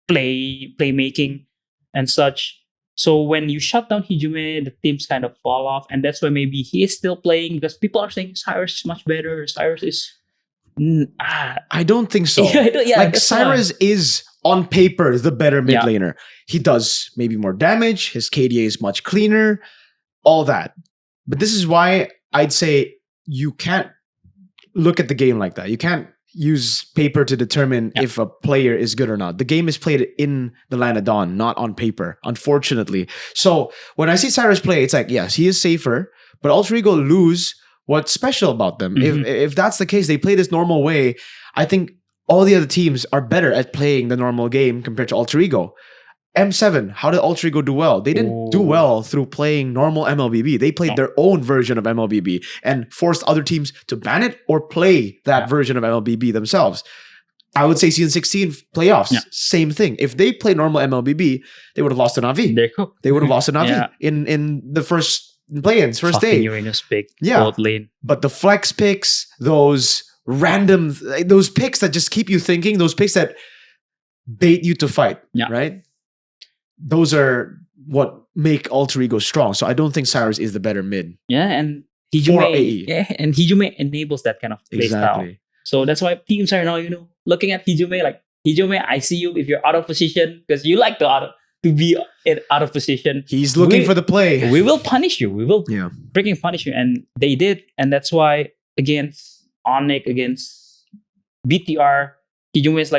playmaking and such. So when you shut down Hijume, the teams kind of fall off, and that's why maybe he is still playing, because people are saying Cyrus is much better. Cyrus is I don't think so. Cyrus is on paper the better mid laner. He does maybe more damage. His KDA is much cleaner. All that. But this is why I'd say you can't look at the game like that. You can't use paper to determine if a player is good or not. The game is played in the Land of Dawn, not on paper, unfortunately. So when I see Cyrus play, it's like, yes, he is safer, but Alter Ego lose what's special about them. If that's the case, they play this normal way. I think all the other teams are better at playing the normal game compared to Alter Ego. M7, how did Alter Ego do well? They didn't do well through playing normal MLBB. They played their own version of MLBB and forced other teams to ban it or play that version of MLBB themselves. I would say Season 16 playoffs, same thing. If they played normal MLBB, they would have lost to NAVI. They would have lost to NAVI in the first play-ins, first day. Uranus pick, both lane. But the flex picks, those picks that just keep you thinking, those picks that bait you to fight, right? Those are what make Alter Ego strong. So I don't think Cyrus is the better mid. Yeah, and Hijume enables that kind of play style. So that's why teams are now, looking at Hijume like, Hijume, I see you if you're out of position, because you like to be out of position. He's looking for the play. We will punish you. We will freaking punish you. And they did. And that's why against ONIC, against BTR, Hijume is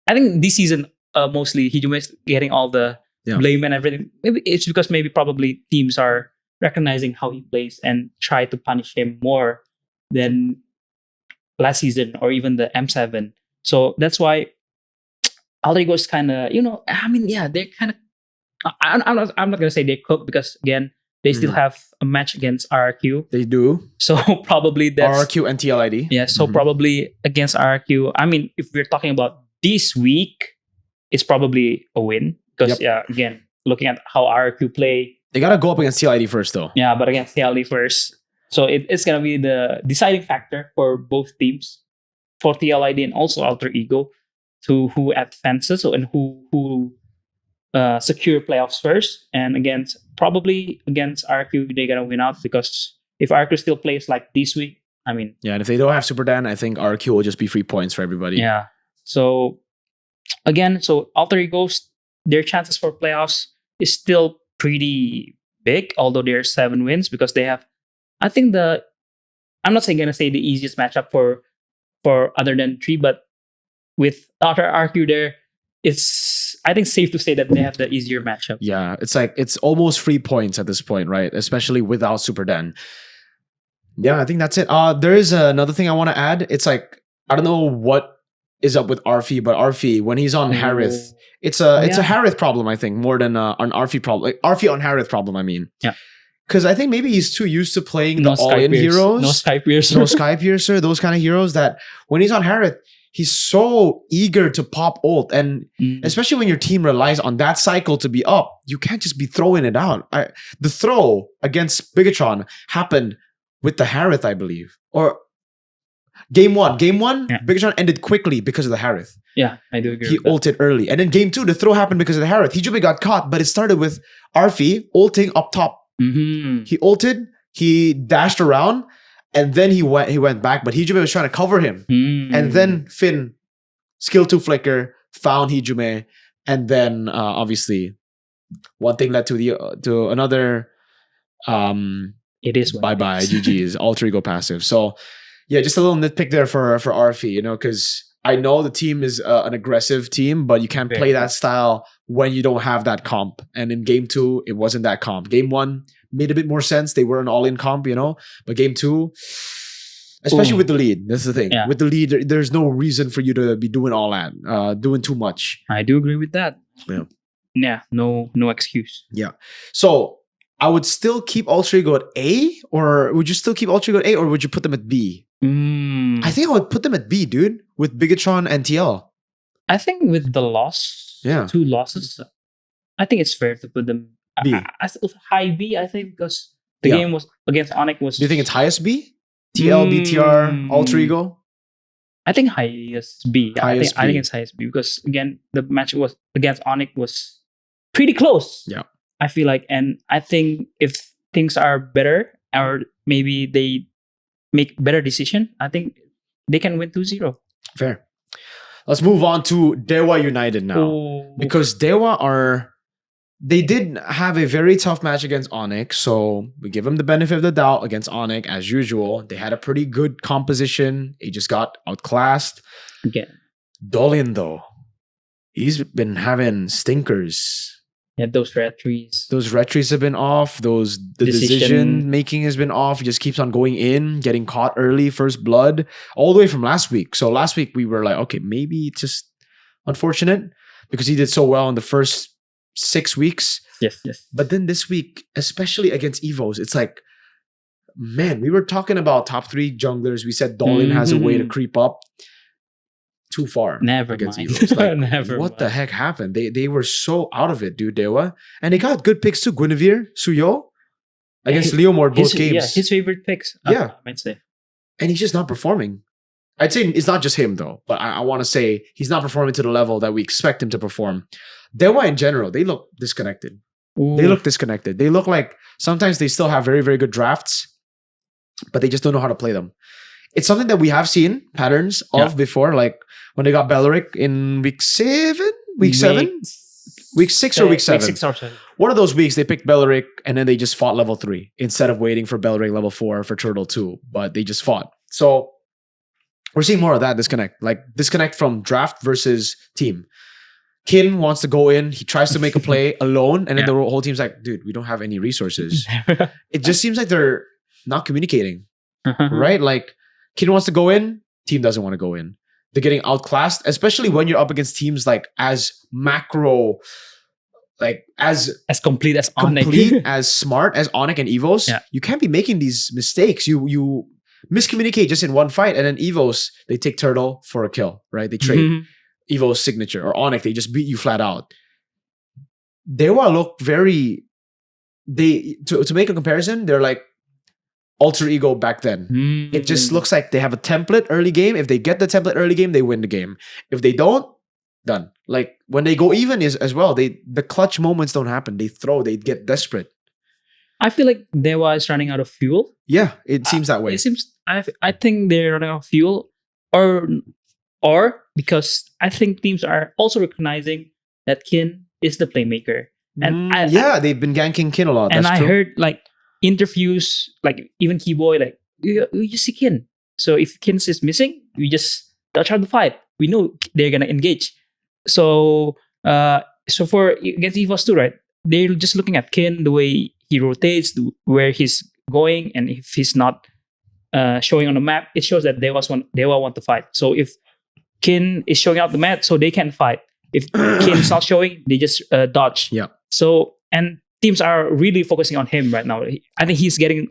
I think this season mostly Hijume is getting all the blame and everything. Maybe it's because probably teams are recognizing how he plays and try to punish him more than last season or even the M7. So that's why Alter Ego is kind of, they're kind of, I'm not going to say they're cooked, because again, they still have a match against RRQ. They do. So probably that's RRQ and TLID. Yeah, so probably against RRQ. I mean, if we're talking about this week, it's probably a win. Because, again, looking at how RRQ play. They got to go up against TLID first, though. Yeah, but against TLID first. So it's going to be the deciding factor for both teams, for TLID and also Alter Ego, to who advances and who secure playoffs first, and probably against RRQ they're gonna win out, because if RRQ still plays like this week, I mean, Yeah, and if they don't have Super Dan, I think RQ will just be free points for everybody. yeah. So again, so Alter Egos, their chances for playoffs is still pretty big, although they're 7 wins, because they have, I think I'm not saying gonna say the easiest matchup for other than 3, but with Alter RQ there, it's, I think, safe to say that they have the easier matchup. Yeah, it's like it's almost free points at this point, right? Especially without Super Dan. Yeah, I think that's it. There is another thing I want to add. It's like, I don't know what is up with Arfi, but Arfi, when he's on Harith, it's a Harith problem, I think, more than an Arfi problem. Like, Arfi on Harith problem, I mean. Yeah. Because I think maybe he's too used to playing the all-in heroes. No Sky Piercer. No Sky Piercer, those kind of heroes, that when he's on Harith, he's so eager to pop ult. And especially when your team relies on that cycle to be up, you can't just be throwing it out. The throw against Bigetron happened with the Harith, I believe. Or game one, yeah. Bigetron ended quickly because of the Harith. Yeah, I do agree. He ulted early. And then game 2, the throw happened because of the Harith. Hijube got caught, but it started with Arfi ulting up top. He ulted, he dashed around, and then he went back, but Hijube was trying to cover him. And then Finn, skill 2 flicker, found Hijube, and then obviously one thing led to another. It is bye-bye, GG's, alter ego passive. So yeah, just a little nitpick there for Arfi, you know, because I know the team is an aggressive team, but you can't play that style when you don't have that comp. And in game 2, it wasn't that comp. Game 1 made a bit more sense. They were an all-in comp, you know, but game 2, especially with the lead, that's the thing. Yeah. With the lead, there's no reason for you to be doing all that, doing too much. I do agree with that. Yeah. Yeah, no excuse. Yeah. So I would still keep Alter Ego at A, or would you still keep Alter Ego at A, or would you put them at B? I think I would put them at B, dude, with Bigetron and TL. I think with the loss, 2 losses, I think it's fair to put them B. High B, I think, because the game was against ONIC was... Do you think it's highest B? TL, BTR, Alter Ego? I think highest B. I think it's highest B, because again, the match was against ONIC was pretty close. Yeah. I feel like, and I think if things are better, or maybe they make better decision, I think they can win 2-0. Fair. Let's move on to DEWA United now. Because DEWA they did have a very tough match against ONIC, so we give them the benefit of the doubt against ONIC as usual. They had a pretty good composition. They just got outclassed. Again. Dolin, though, he's been having stinkers. Yeah, those retries. Those retries have been off. The decision making has been off. He just keeps on going in, getting caught early, first blood, all the way from last week. So last week we were like, okay, maybe it's just unfortunate because he did so well in the first 6 weeks. Yes. But then this week, especially against EVOS, it's like, man, we were talking about top 3 junglers. We said Dolin has a way to creep up. Too far. Never against mind. EVOS. Like, Never what the heck happened? They were so out of it, dude, DEWA. And they got good picks too. Guinevere, Suyo, against Leomord both games. Yeah, his favorite picks. Yeah. I might say. And he's just not performing. I'd say it's not just him though, but I want to say he's not performing to the level that we expect him to perform. DEWA in general, they look disconnected. Ooh. They look disconnected. They look like sometimes they still have very, very good drafts, but they just don't know how to play them. It's something that we have seen patterns of before, like when they got Belleric in week 6 or week 7. Week 6 or 7. One of those weeks they picked Belleric and then they just fought level 3 instead of waiting for Belleric level 4 for Turtle 2, but they just fought. So we're seeing more of that disconnect from draft versus team. Kin wants to go in, he tries to make a play alone, and then the whole team's like, dude, we don't have any resources. It just seems like they're not communicating, right? Like, Kin wants to go in, team doesn't want to go in. They're getting outclassed, especially when you're up against teams like as macro, like as complete as ONIC. Complete, as smart as ONIC and EVOS. Yeah. You can't be making these mistakes. You miscommunicate just in one fight, and then EVOS, they take Turtle for a kill, right? They trade EVOS signature, or ONIC, they just beat you flat out. DEWA look very, to make a comparison, they're like Alter Ego back then. It just looks like they have a template early game. If they get the template early game, they win the game. If they don't, done. Like when they go even is as well. The clutch moments don't happen. They throw. They get desperate. I feel like DEWA is running out of fuel. Yeah, it seems that way. It seems I think they're running out of fuel, or because I think teams are also recognizing that Kin is the playmaker, and they've been ganking Kin a lot. And That's I true. heard like interviews, like even Keyboy, like we just see Kin. So if Kin is missing, we just touch out the fight. We know they're gonna engage. So for against EVOS too, right? They're just looking at Kin, the way he rotates, where he's going, and if he's not showing on the map, it shows that DEWA want to fight. So if Kin is showing out the map, so they can fight. If Kin is not showing, they just dodge. Yeah. So and teams are really focusing on him right now. I think he's getting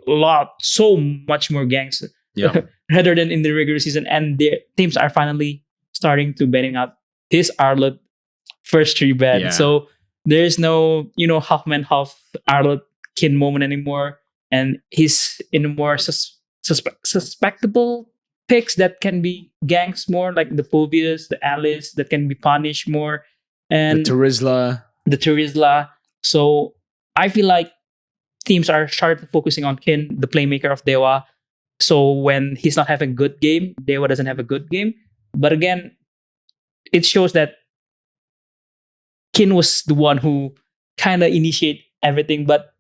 so much more ganks rather than in the regular season, and the teams are finally starting to banning out his Arlet first 3 ban. Yeah. So there's no half man half Arlet Kin moment anymore, and he's in a more suspectable picks that can be ganks more, like the Phobias, the Alice, that can be punished more, and the Terizla. So I feel like teams are starting focusing on Kin, the playmaker of DEWA. So when he's not having a good game, DEWA doesn't have a good game. But again, it shows that Kin was the one who kind of initiate everything. But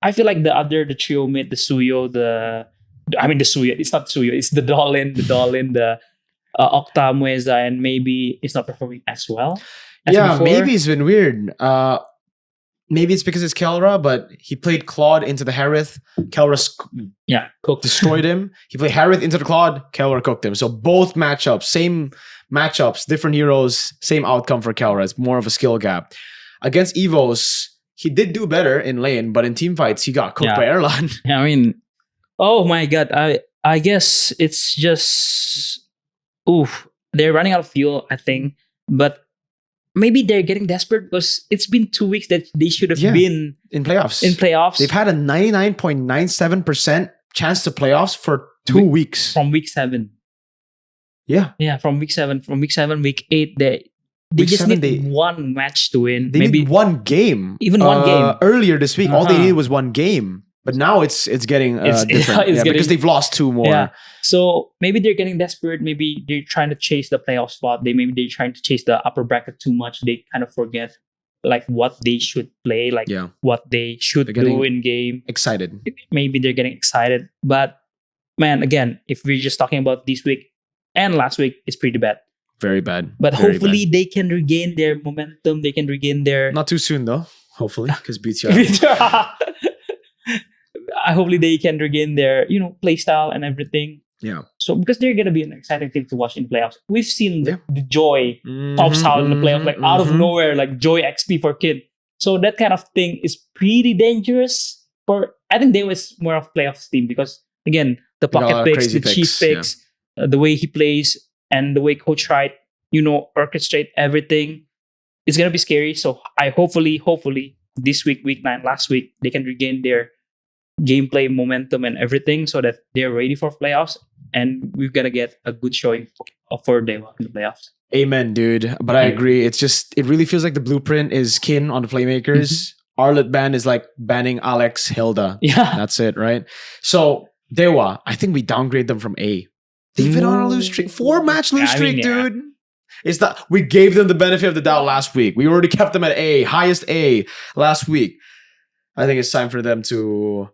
I feel like the trio mate, the Suyo, the Suyo, it's not Suyo, it's the Dolin, the Octa Mueza, and maybe it's not performing as well as before. Maybe it's been weird. Maybe it's because it's Kelra, but he played Claude into the Harith. Kelra destroyed him. He played Harith into the Claude. Kelra cooked him. So both matchups, same matchups, different heroes, same outcome for Kelra. It's more of a skill gap. Against EVOS, he did do better in lane, but in team fights, he got cooked by Erlan. I mean, oh my god. I guess it's just they're running out of fuel, I think. But maybe they're getting desperate because it's been 2 weeks that they should have been in playoffs. They've had a 99.97% chance to playoffs for 2 weeks. From week 7. Yeah. Yeah, from week 7. From week 7, week 8, they just need one match to win. They need one game. Even one game. Earlier this week, all they needed was one game. But now it's getting different. Because they've lost 2 more. Yeah. So maybe they're getting desperate. Maybe they're trying to chase the playoff spot. Maybe they're trying to chase the upper bracket too much. They kind of forget like what they should play, like what they should do in game. Excited. Maybe they're getting excited. But man, again, if we're just talking about this week and last week, it's pretty bad. Very bad. But hopefully they can regain their momentum. They can regain their... Not too soon though. Hopefully. Because BTR... Hopefully they can regain their, play style and everything. Yeah. So because they're gonna be an exciting team to watch in playoffs. We've seen the Joy pops out in the playoffs, like out of nowhere, like Joy XP for Kid. So that kind of thing is pretty dangerous. I think they was more of playoffs team because again, the pocket picks, the cheap picks, the way he plays, and the way Coach Wright, orchestrate everything. It's gonna be scary. So I hopefully this week, week 9, last week, they can regain their gameplay momentum and everything so that they're ready for playoffs, and we're gonna get a good showing for DEWA in the playoffs. Amen, dude. But I agree. It's just, it really feels like the blueprint is Kin on the playmakers. Arlet ban is like banning Alex, Hilda. Yeah. That's it, right? So DEWA, I think we downgrade them from A. They've been on a lose streak. 4-match lose streak, dude. It's that we gave them the benefit of the doubt last week. We already kept them at A, highest A last week. I think it's time for them to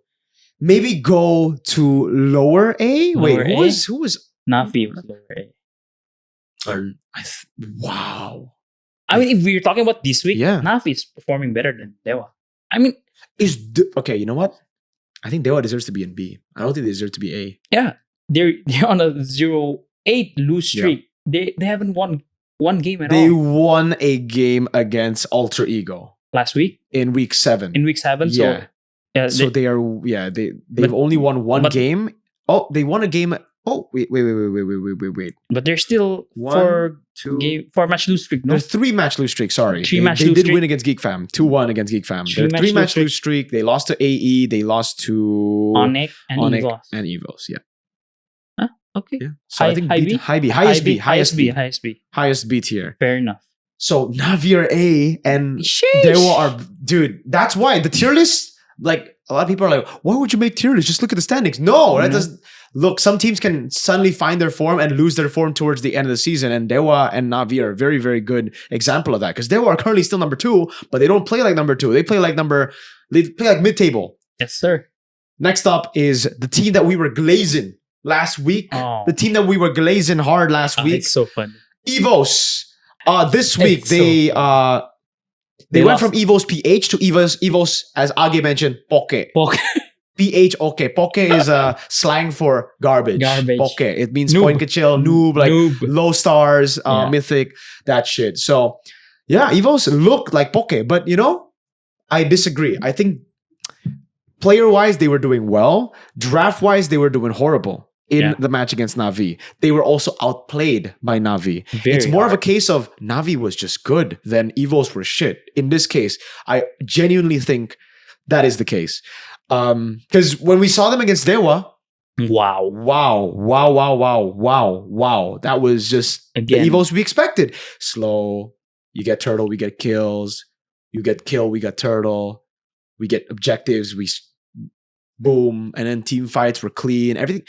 maybe go to lower A. Who was NAVI was lower A. Wow. I mean, if we're talking about this week, NAVI is performing better than DEWA. I mean, okay, you know what? I think DEWA deserves to be in B. I don't think they deserve to be A. Yeah. They're on a 0-8 lose streak. They haven't won one game at all. They won a game against Alter Ego last week in week 7. So so they've only won one game. Oh, they won a game. Oh, wait. But they're still 4-match lose streak. No? They're 3-match lose streak. Sorry, 3-match they lose did streak. win against Geek Fam. 2-1 against Geek Fam. They're 3-match lose streak. They lost to AE. They lost to ONIC and EVOS. Yeah. Huh? Okay. Yeah. So I think highest B. Highest B Highest B tier. Fair enough. So Navi are A and DEWA are, dude. That's why the tier list. Like a lot of people are like, why would you make tier list? Just look at the standings. No, that doesn't. Look, some teams can suddenly find their form and lose their form towards the end of the season, and DEWA and Navi are a very, very good example of that. Because DEWA are currently still number 2, but they don't play like number 2. They play like mid-table. Yes, sir. Next up is the team that we were glazing last week. The team that we were glazing hard last week. It's so fun. EVOS. This week they went from EVOS PH to EVOS, as Age mentioned, Poke. PH, okay. Poke is slang for garbage. Poke. It means Noob. point chill, noob, like low stars, mythic, that shit. So, yeah, EVOS look like Poke, but I disagree. I think player-wise, they were doing well. Draft-wise, they were doing horrible in the match against Navi. They were also outplayed by Navi. It's more of a case of Navi was just good than EVOS were shit. In this case, I genuinely think that is the case. Because when we saw them against DEWA, wow. That was just the EVOS we expected. Slow, you get turtle, we get kills. You get kill, we get turtle. We get objectives, we boom. And then team fights were clean, everything.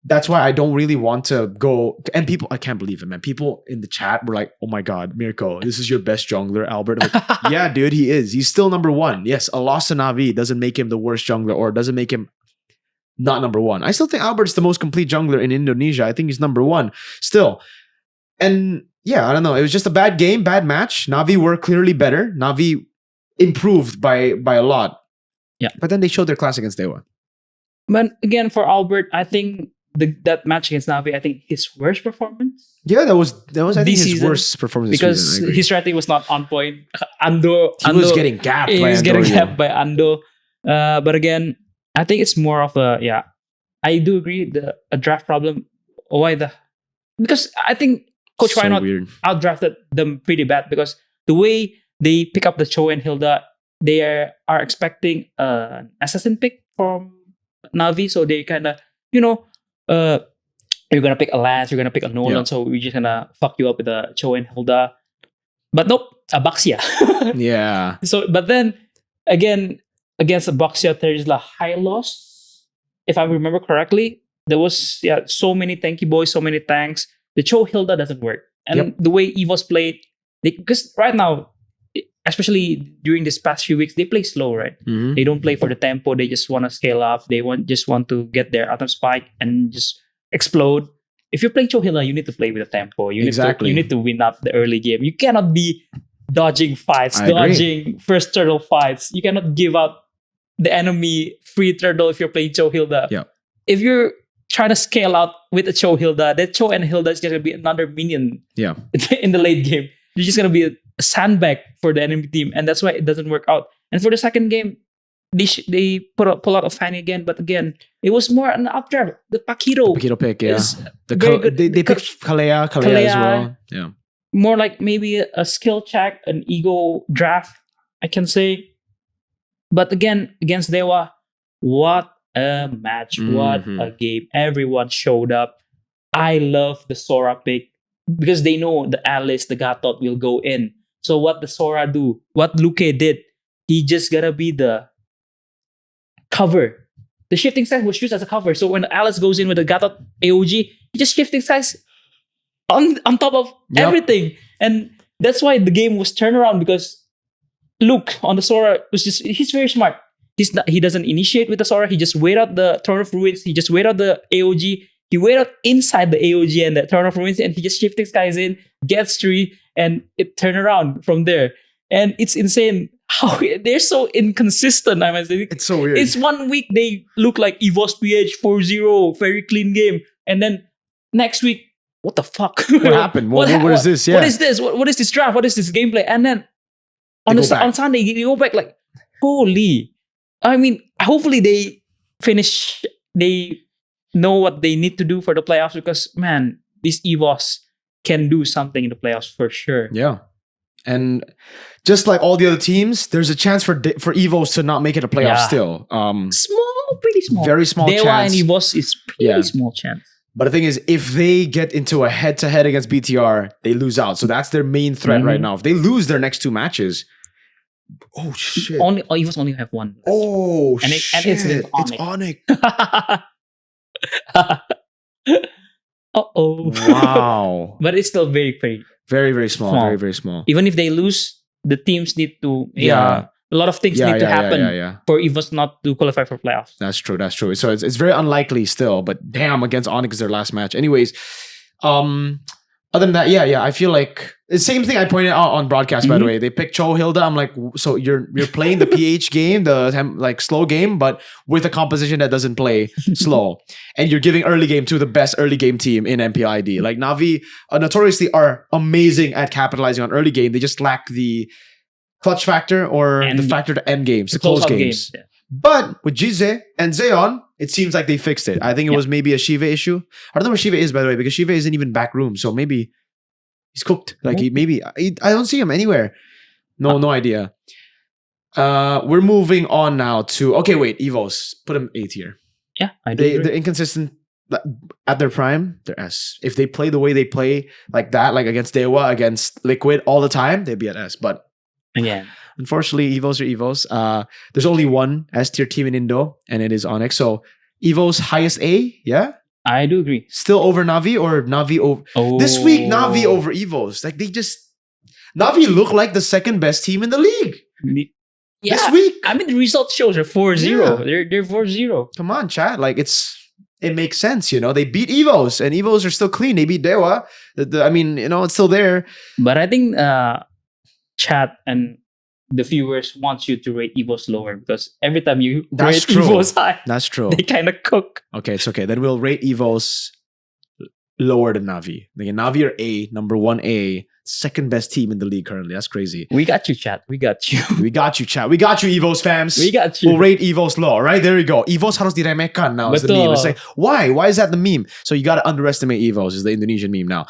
That's why I don't really want to go. And people, I can't believe it, man. People in the chat were like, oh my God, Mirko, this is your best jungler, Albert. I'm like, yeah, dude, he is. He's still number 1. Yes, a loss to Navi doesn't make him the worst jungler or doesn't make him not number 1. I still think Albert's the most complete jungler in Indonesia. I think he's number 1 still. And yeah, I don't know. It was just a bad game, bad match. Navi were clearly better. Navi improved by a lot. Yeah. But then they showed their class against DEWA. But again, for Albert, I think that match against Navi, I think his worst performance. Yeah, that was I think his season, worst performance because this season, his strategy was not on point. Ando was getting gapped. He was getting gapped by Ando. But again, I think it's more of a I do agree a draft problem. Because I think Coach Reinhardt outdrafted them pretty bad because the way they pick up the Cho and Hilda, they are expecting an assassin pick from Navi, so they kind of you're gonna pick a Lance, you're gonna pick a Nolan, so we're just gonna fuck you up with a Cho and Hilda. But nope, a Baxia. Yeah. So, but then again, against a Baxia, there is a high loss. If I remember correctly, there was so many tanky boys, so many tanks. The Cho Hilda doesn't work, and the way EVOS played, because right now, especially during this past few weeks, they play slow, right? Mm-hmm. They don't play for the tempo. They just want to scale up. They just want to get their atom spike and just explode. If you're playing Cho Hilda, you need to play with the tempo. You need to win up the early game. You cannot be dodging fights, dodging first turtle fights. You cannot give up the enemy free turtle if you're playing Cho Hilda. Yeah. If you're trying to scale out with a Cho Hilda, that Cho and Hilda is going to be another minion in the late game. You're just going to be a sandbag for the enemy team, and that's why it doesn't work out. And for the second game, they pull out of Fanny again, but again, it was more an updraft. The Paquito pick, they picked Kalea as well. Yeah, more like maybe a skill check, an ego draft, I can say. But again, against DEWA, what a match! What a game! Everyone showed up. I love the Sora pick because they know the Alice, the Gatot will go in. So what the Sora do? What Luke did? He just gotta be the cover. The shifting size was used as a cover. So when Alice goes in with the Gatot AOG, he just shifting size on top of everything. And that's why the game was turned around, because Luke on the Sora he's very smart. He doesn't initiate with the Sora. He just wait out the Throne of Ruins. He just wait out the AOG. He wait out inside the AOG and the Throne of Ruins, and he just shifting skies in, gets 3, and it turned around from there. And it's insane how they're so inconsistent. I mean, it's so weird. It's 1 week they look like EVOS PH 4-0, very clean game, and then next week, what the fuck? What happened? What is this? Yeah. What is this? What is this draft? What is this gameplay? And then on Sunday, you go back like, holy. I mean, hopefully they finish. They know what they need to do for the playoffs, because man, these EVOS can do something in the playoffs for sure. Yeah. And just like all the other teams, there's a chance for EVOS to not make it a playoff still. Pretty small. Very small DEWA chance. and EVOS is pretty small chance. But the thing is, if they get into a head-to-head against BTR, they lose out. So that's their main threat right now. If they lose their next 2 matches, oh shit! EVOS only have one. Oh and shit! It's ONIC. Uh-oh. Wow. But it's still very, very, very, very small. Small. Very, very small. even if they lose, the teams need to a lot of things need to happen for EVOS not to qualify for playoffs. That's true. That's true. So it's very unlikely still, but damn, against ONIC is their last match. Anyways, other than that, I feel like the same thing I pointed out on broadcast. By the way, they picked Cho Hilda. I'm like, so you're playing the PH game, the like slow game, but with a composition that doesn't play slow, and you're giving early game to the best early game team in MPLID. Like NAVI notoriously are amazing at capitalizing on early game. They just lack the clutch factor or the factor to end games, to close games. Yeah. But with Jize and Zeon, it seems like they fixed it. I think it was maybe a Shiva issue. I don't know where Shiva is, by the way, because Shiva isn't even back room. So maybe he's cooked. Like I don't see him anywhere. No idea. We're moving on now to EVOS. Put him A tier. Yeah, I do. They're inconsistent at their prime. They're S. If they play the way they play, like that, like against DEWA, against Liquid all the time, they'd be at S. But again, unfortunately, EVOS are EVOS. There's only one S tier team in Indo, and it is ONIC. So EVOS highest A, yeah? I do agree. Still over Navi or Navi over... This week, Navi over EVOS. Like they just... Navi look like the second best team in the league. Yeah, this week. I mean, the result shows they're 4-0. They're 4-0. Come on, chat. Like it makes sense, you know. They beat EVOS, and EVOS are still clean. They beat DEWA. I mean, you know, it's still there. But I think chat and the viewers want you to rate EVOS lower because every time you rate EVOS high, that's true. They kind of cook. Okay, it's okay. Then we'll rate EVOS lower than Navi. Like Navi are A, number 1A, second best team in the league currently. That's crazy. We got you, chat. We got you. We got you, chat. We got you, EVOS fams. We got you. We'll rate EVOS low. All right, there we go. EVOS harus diremehkan now is the meme. It's like, why? Why is that the meme? So you got to underestimate EVOS is the Indonesian meme now.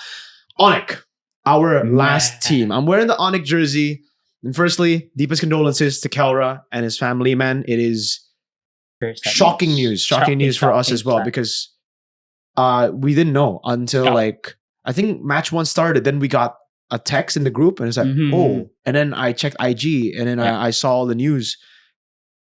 ONIC, our last team. I'm wearing the ONIC jersey. And firstly, deepest condolences to Kelra and his family, man. It is shocking news. Shocking news for us as well because we didn't know until like, I think match 1 started. Then we got a text in the group and it's like, oh. And then I checked IG and then I saw the news.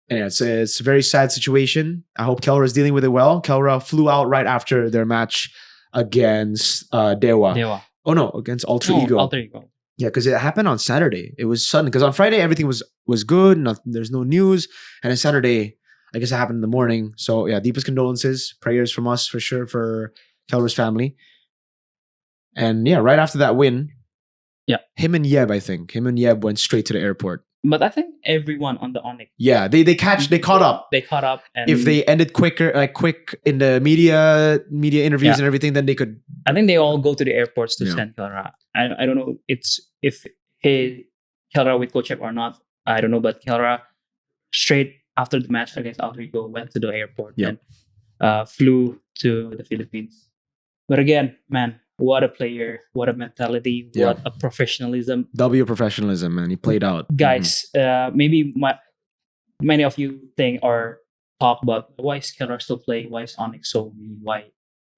And it's a very sad situation. I hope Kelra is dealing with it well. Kelra flew out right after their match against DEWA. Oh no, against Alter Ego. Alter Ego. Yeah, because it happened on Saturday. It was sudden. Because on Friday, everything was good. There's no news. And on Saturday, I guess it happened in the morning. So yeah, deepest condolences. Prayers from us for sure for Kelra's family. And yeah, right after that win, him and Yeb went straight to the airport. But I think everyone on the ONIC. Yeah, they caught up. They caught up. And if they ended quick in the media interviews and everything, then they could. I think they all go to the airports to send Kelra. I don't know if Kelra with Coach or not. I don't know, but Kelra straight after the match against Aldo Ego went to the airport and flew to the Philippines. But again, man, what a player, what a mentality, what a professionalism. W professionalism, man. He played out. Guys, maybe many of you think or talk about why is Kelra still playing? Why is ONIC so mean? Why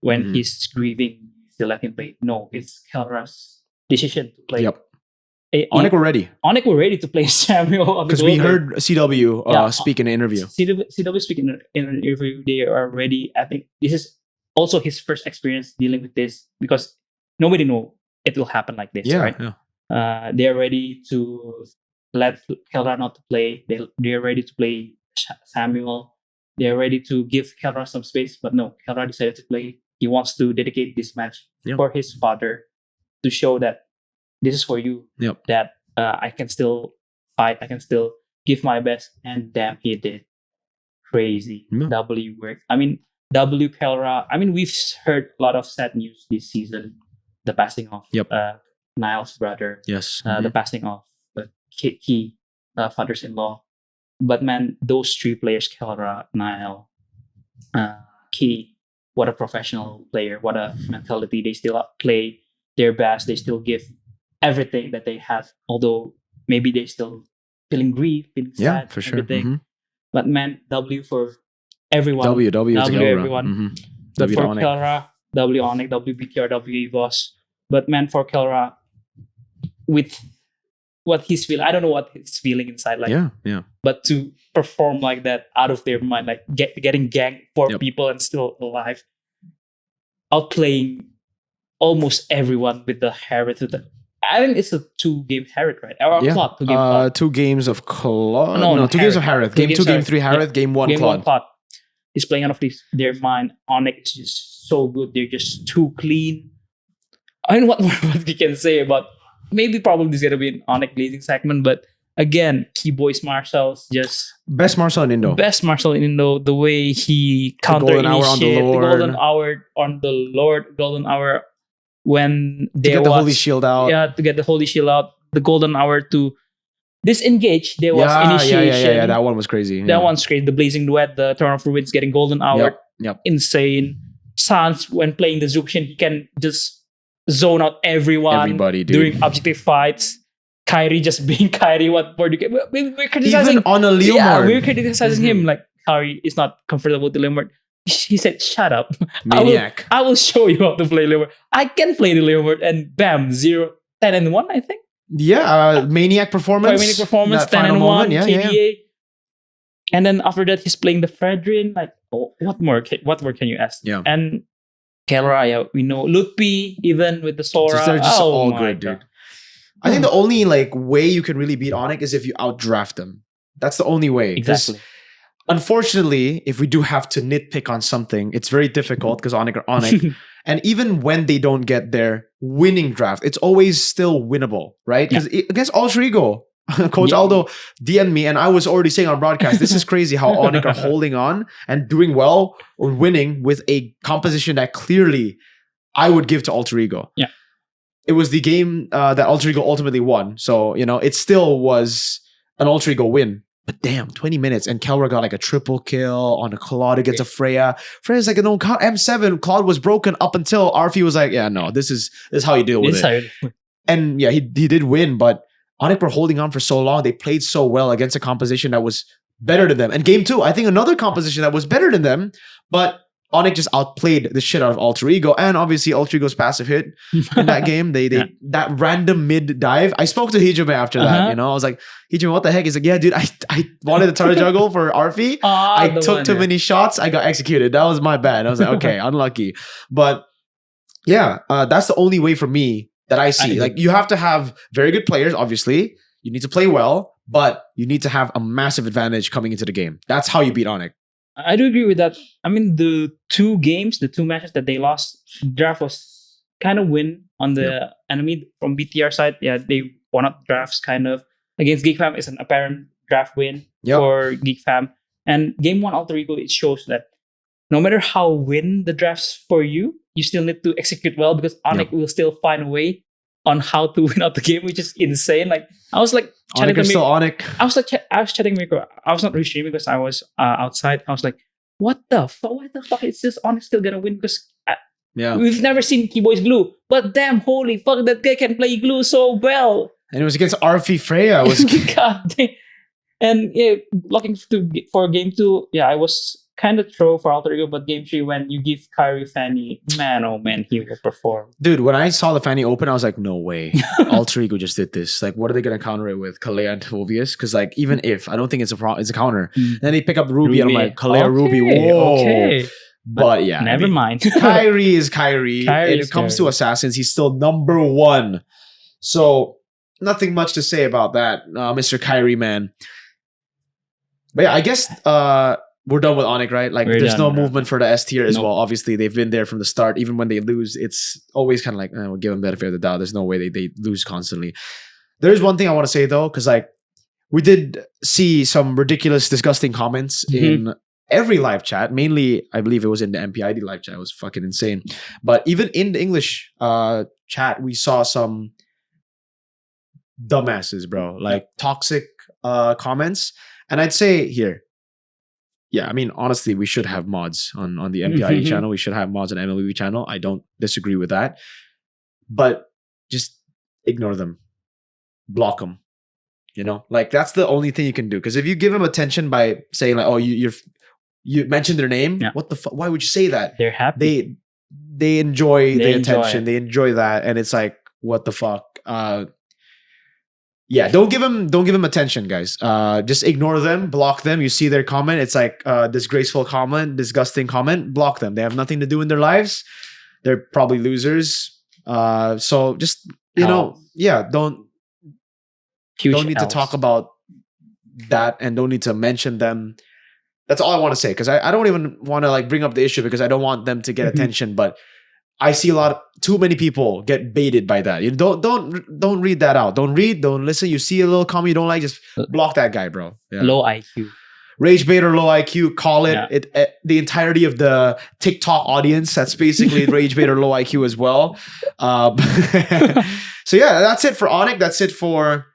when he's grieving, still let him play? No, it's Kelra's decision to play. Yep. ONIC were ready. ONIC were ready to play Samuel. Because we heard CW speak in an interview. CW speak in an interview. They are ready. I think this is also his first experience dealing with this because nobody know it will happen like this, right? Yeah. They're ready to let Kelra not to play. They're ready to play Samuel. They're ready to give Kelra some space, but no, Kelra decided to play. He wants to dedicate this match for his father to show that this is for you. That I can still fight. I can still give my best. And damn, he did. Crazy. W work. I mean, W Kelra. I mean, we've heard a lot of sad news this season. The passing of Niall's brother. Yes. The passing of Key, fathers-in-law. But man, those 3 players, Kelra, Niall, Key, what a professional player. What a mentality. They still play their best. They still give everything that they have. Although maybe they still feeling grief, feeling sad, for sure. everything. But man, W for everyone. W everyone. But for Kelra, W ONIC, WBTR, W EVOS. But man, for Kelra, with what he's feeling, I don't know what he's feeling inside. Like, yeah. But to perform like that out of their mind, like getting ganked for people and still alive, outplaying almost everyone with the Harriet. I think it's a 2-game Harriet, right? Or Claude, 2-game Claude. 2 games of Claude. No, 2 games of Harriet. Game 2, game 3 Harriet, game 1 Claude. He's playing out of their mind. ONIC is just so good. They're just too clean. I mean, what we can say about maybe probably this is gonna be an ONIC glazing segment, but again, Keyboys Marshall's just best Marshall in Indo. Best Marshall in Indo. The way he counter initiate the golden hour on the Lord, golden hour when they get the holy shield out. Yeah, to get the holy shield out. The golden hour to disengage. There was initiation. Yeah. That one was crazy. That one's crazy. The blazing duet, the Torrent of Ruins getting golden hour. Yep. Insane. Sans, when playing the Zuxin, he can just zone out everybody, dude. During objective fights. Kyrie just being Kyrie. What word you get? We're criticizing. Even on a Leomord. Yeah, we're criticizing him. Like, Kyrie is not comfortable with the Leomord. He said, "Shut up, maniac! I will show you how to play Leomord. I can play the Leomord." And bam, 0, 10 and 1, I think. Yeah, maniac performance. 10 and 1, KDA. Yeah. And then after that, he's playing the Fredrin. Like, what more can you ask? Yeah. And Kelra, we know Lutpi, even with the Sora. They're just all good, dude. I think the only way you can really beat ONIC is if you outdraft them. That's the only way. Exactly. Unfortunately, if we do have to nitpick on something, it's very difficult because ONIC are ONIC. And even when they don't get their winning draft, it's always still winnable, right? Because against Alter Ego, Coach Aldo DM'd me, and I was already saying on broadcast, this is crazy how ONIC are holding on and doing well or winning with a composition that clearly I would give to Alter Ego. Yeah. It was the game that Alter Ego ultimately won. So, it still was an Alter Ego win. But damn, 20 minutes and Kelra got a triple kill on a Claude against a Freya. Freya's like, no, M7. Claude was broken up until RFE was like, yeah, no, this is how you deal with it. And yeah, he did win, but ONIC were holding on for so long. They played so well against a composition that was better than them. And game 2, I think another composition that was better than them, but ONIC just outplayed the shit out of Alter Ego, and obviously Alter Ego's passive hit in that game. They that random mid dive. I spoke to Hijime after that. I was like, Hijime, what the heck? He's like, yeah, dude, I wanted to turret juggle for RFE. I took too many shots. I got executed. That was my bad. I was like, okay, unlucky. But yeah, that's the only way for me that I see. You have to have very good players. Obviously, you need to play well, but you need to have a massive advantage coming into the game. That's how you beat ONIC. I do agree with that. I mean, the 2 matches that they lost, draft was kind of win on the enemy from BTR side. Yeah, they won up drafts kind of. Against Geek Fam is an apparent draft win for Geek Fam. And game 1 Alter Ego, it shows that no matter how win the drafts for you, you still need to execute well because ONIC will still find a way on how to win out the game, which is insane. Like, I was like, ONIC are still ONIC. I was chatting Mirko. I was not really streaming because I was outside. I was like, what the fuck? What the fuck? Is this ONIC still gonna win? Because we've never seen Keyboys Glue. But damn, holy fuck, that guy can play Glue so well. And it was against RFE Freya. It was God damn. And yeah, looking for game 2, I was kind of throw for Alter Ego, but game 3, when you give Kyrie Fanny, man, oh man, he will perform. Dude, when I saw the Fanny open, I was like, no way. Alter Ego just did this. Like, what are they going to counter it with? Kalea and Tovius? Because, even if, I don't think it's a counter. Then they pick up Ruby, and I'm like, Kalea, Ruby, whoa. Okay. But yeah. Never mind. Kyrie is Kyrie. When it comes to Assassins, he's still number 1. So, nothing much to say about that, Mr. Kyrie, man. But yeah, I guess we're done with ONIC, right? There's no movement for the S tier as well. Obviously, they've been there from the start. Even when they lose, it's always kind of like, we'll give them the benefit of the doubt. There's no way they lose constantly. There's one thing I want to say, though, because we did see some ridiculous, disgusting comments in every live chat. Mainly, I believe it was in the MPID live chat. It was fucking insane. But even in the English chat, we saw some dumbasses, bro. Toxic comments. And I'd say here, yeah, I mean, honestly, we should have mods on the MPID channel. We should have mods on MLBB channel. I don't disagree with that. But just ignore them. Block them. That's the only thing you can do. Because if you give them attention by saying, you mentioned their name, what the fuck? Why would you say that? They're happy. they enjoy the enjoy attention. it. They enjoy that, and it's like, what the fuck? Yeah, don't give them attention, guys. Just ignore them, block them. You see their comment, it's like disgraceful comment, disgusting comment. Block them. They have nothing to do in their lives. They're probably losers. So just don't need to talk about that, and don't need to mention them. That's all I want to say, because I don't even want to like bring up the issue, because I don't want them to get attention. But I see too many people get baited by that. You don't read that out. Don't listen. You see a little comment you don't like, just block that guy, bro. Yeah. Low IQ. Rage bait or low IQ, call it. The entirety of the TikTok audience, that's basically rage bait or low IQ as well. So yeah, that's it for ONIC. That's it for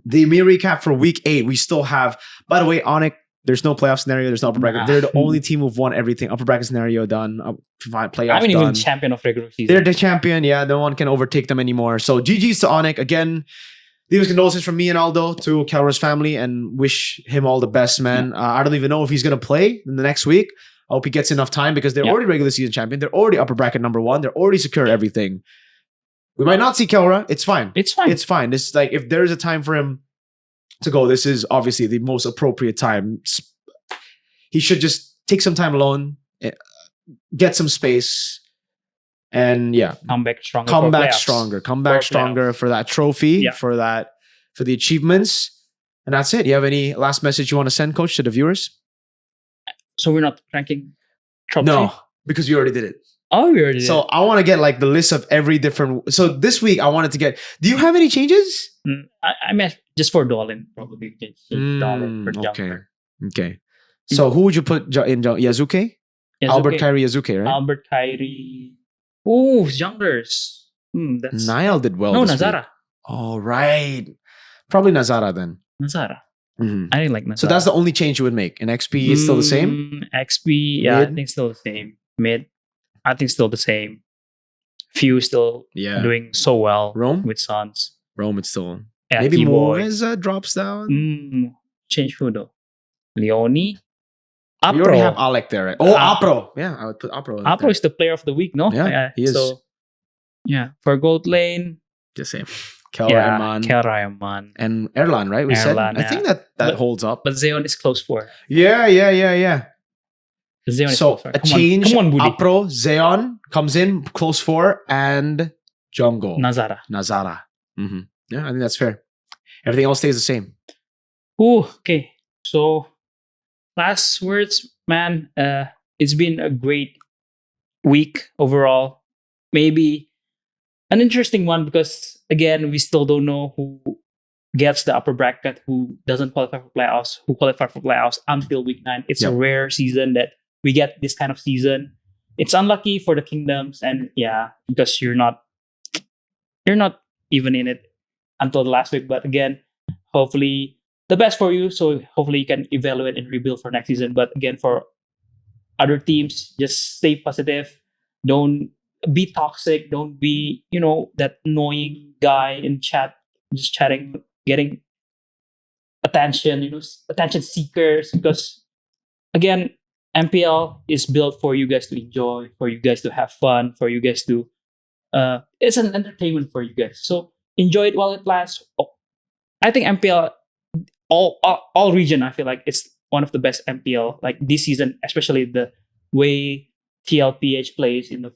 the MiRecap for week 8. We still have, by the way, ONIC, there's no playoff scenario. There's no upper bracket. They're the only team who've won everything. Upper bracket scenario done. Playoff I mean, done. even champion of regular season. They're the champion. Yeah, no one can overtake them anymore. So GG's to ONIC. Again, leave condolences from me and Aldo to Kelra's family, and wish him all the best, man. I don't even know if he's going to play in the next week. I hope he gets enough time, because they're already regular season champion. They're already upper bracket number 1. They're already secured everything. We might not see Kelra. It's fine. It's fine. It's like, if there is a time for him to go, this is obviously the most appropriate time. He should just take some time alone, get some space, and come back stronger. Come back stronger for that trophy, for the achievements, and that's it. You have any last message you want to send, Coach, to the viewers? So we're not ranking top No, 3? because we already did it. Oh, we already did. So I want to get like the list of every different. So this week I wanted to get. Do you have any changes? I meant just for Dolan, probably. Dolan for Junker. Okay. So who would you put in Yazuke? Albert Kyrie Yazuke, right? Albert Kyrie. Oh, Junkers. That's Niall did well. No, this Nazara. week. All right. Probably Nazara then. Nazara. I didn't like Nazara. So that's the only change you would make. And XP is still the same? XP, yeah, I think still the same. Mid, I think still the same. Few still doing so well. Rome? With Suns. Rome, it's still. Yeah, maybe T-Boy. Moez drops down. Change who though? Leone? We already have Alec there, right? Oh, Apro. Yeah, I would put Apro. Apro is the player of the week, no? Yeah, he is. So, for Gold Lane. The same. Kelraiman. And Erlan, right? We said. I think that holds up. But Zeon is close 4. Yeah. Zeon is so close 4. A change. Come on, Budi. Apro, Zeon comes in close 4, and Jungle. Nazara. Yeah, I think that's fair. Everything else stays the same. Okay. So, last words, man. It's been a great week overall. Maybe an interesting one, because again, we still don't know who gets the upper bracket, who doesn't qualify for playoffs, who qualify for playoffs until week 9. It's a rare season that we get this kind of season. It's unlucky for the Kingdoms, and because you're not even in it until the last week. But again, hopefully the best for you. So hopefully you can evaluate and rebuild for next season. But again, for other teams, just stay positive. Don't be toxic. Don't be, that annoying guy in chat, just chatting, getting attention, attention seekers. Because again, MPL is built for you guys to enjoy, for you guys to have fun, for you guys to, it's an entertainment for you guys. So enjoy it while it lasts. I think MPL, all region, I feel like it's one of the best MPL, like this season, especially the way TLPH plays in the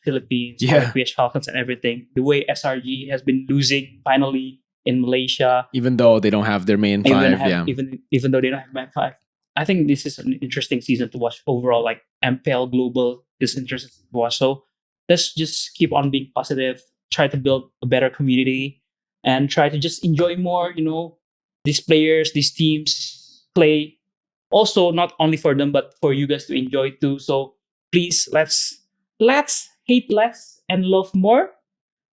Philippines, TLPH Falcons and everything. The way SRG has been losing finally in Malaysia. Even though they don't have their main 5, Even though they don't have main 5. I think this is an interesting season to watch overall. Like MPL Global is interesting to watch. So let's just keep on being positive, try to build a better community, and try to just enjoy more, these players, these teams play. Also, not only for them, but for you guys to enjoy too. So please, let's hate less and love more,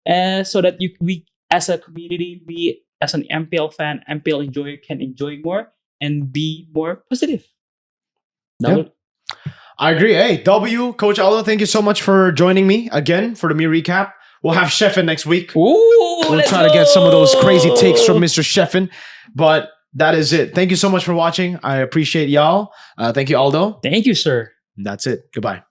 so that we as a community, we as an MPL fan, MPL enjoyer can enjoy more and be more positive. I agree. Hey, Coach Aldo, thank you so much for joining me again for the MiRecap. We'll have Sheffin next week. We'll try to get some of those crazy takes from Mr. Sheffin. But that is it. Thank you so much for watching. I appreciate y'all. Thank you, Aldo. Thank you, sir. That's it. Goodbye.